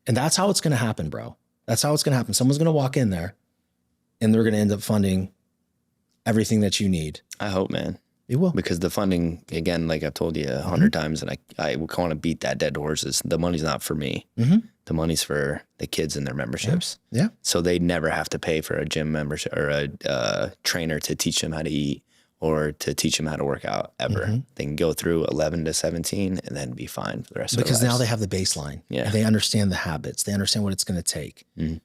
that's how it's going to happen, bro. That's how it's going to happen. Someone's going to walk in there and they're going to end up funding everything that you need. I hope, man. It will. Because the funding, again, like I've told you 100 times, and I want to beat that dead horse, is the money's not for me. The money's for the kids and their memberships. Yeah. So they never have to pay for a gym membership or a trainer to teach them how to eat or to teach them how to work out ever. They can go through 11 to 17 and then be fine for the rest of their lives. Because now they have the baseline. Yeah. They understand the habits. They understand what it's going to take. It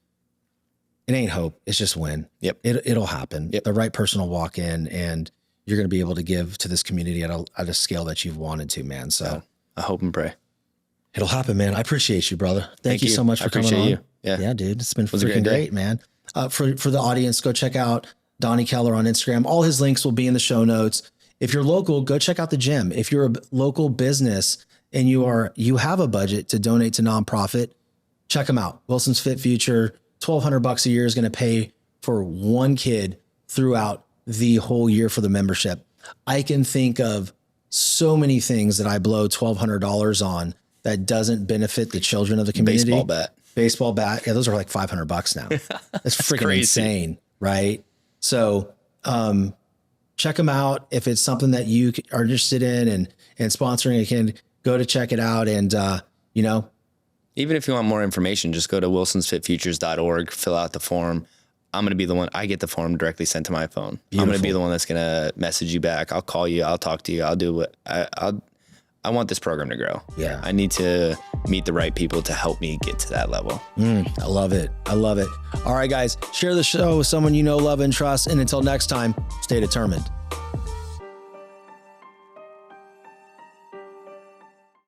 ain't hope. It's just when. Yep. It'll happen. The right person will walk in and you're going to be able to give to this community at a scale that you've wanted to, man. So I hope and pray. It'll happen, man. I appreciate you, brother. Thank you so much for coming on. You. Yeah, dude. It's been freaking great, man. For the audience, go check out Donnie Keller on Instagram. All his links will be in the show notes. If you're local, go check out the gym. If you're a local business and you have a budget to donate to nonprofit, check them out. Wilson's Fit Future, $1,200 a year is going to pay for one kid throughout the whole year for the membership. I can think of so many things that I blow $1,200 on that doesn't benefit the children of the community. Baseball bat. Yeah, those are like $500 now. That's freaking crazy. insane, right? So check them out. If it's something that you are interested in and sponsoring, again, go to check it out. And, even if you want more information, just go to wilsonsfitfutures.org, fill out the form. I'm going to be the one, I get the form directly sent to my phone. Beautiful. I'm going to be the one that's going to message you back. I'll call you. I'll talk to you. I'll do what I want this program to grow. Yeah. I need to meet the right people to help me get to that level. I love it. I love it. All right, guys, share the show with someone you know, love, and trust. And until next time, stay determined.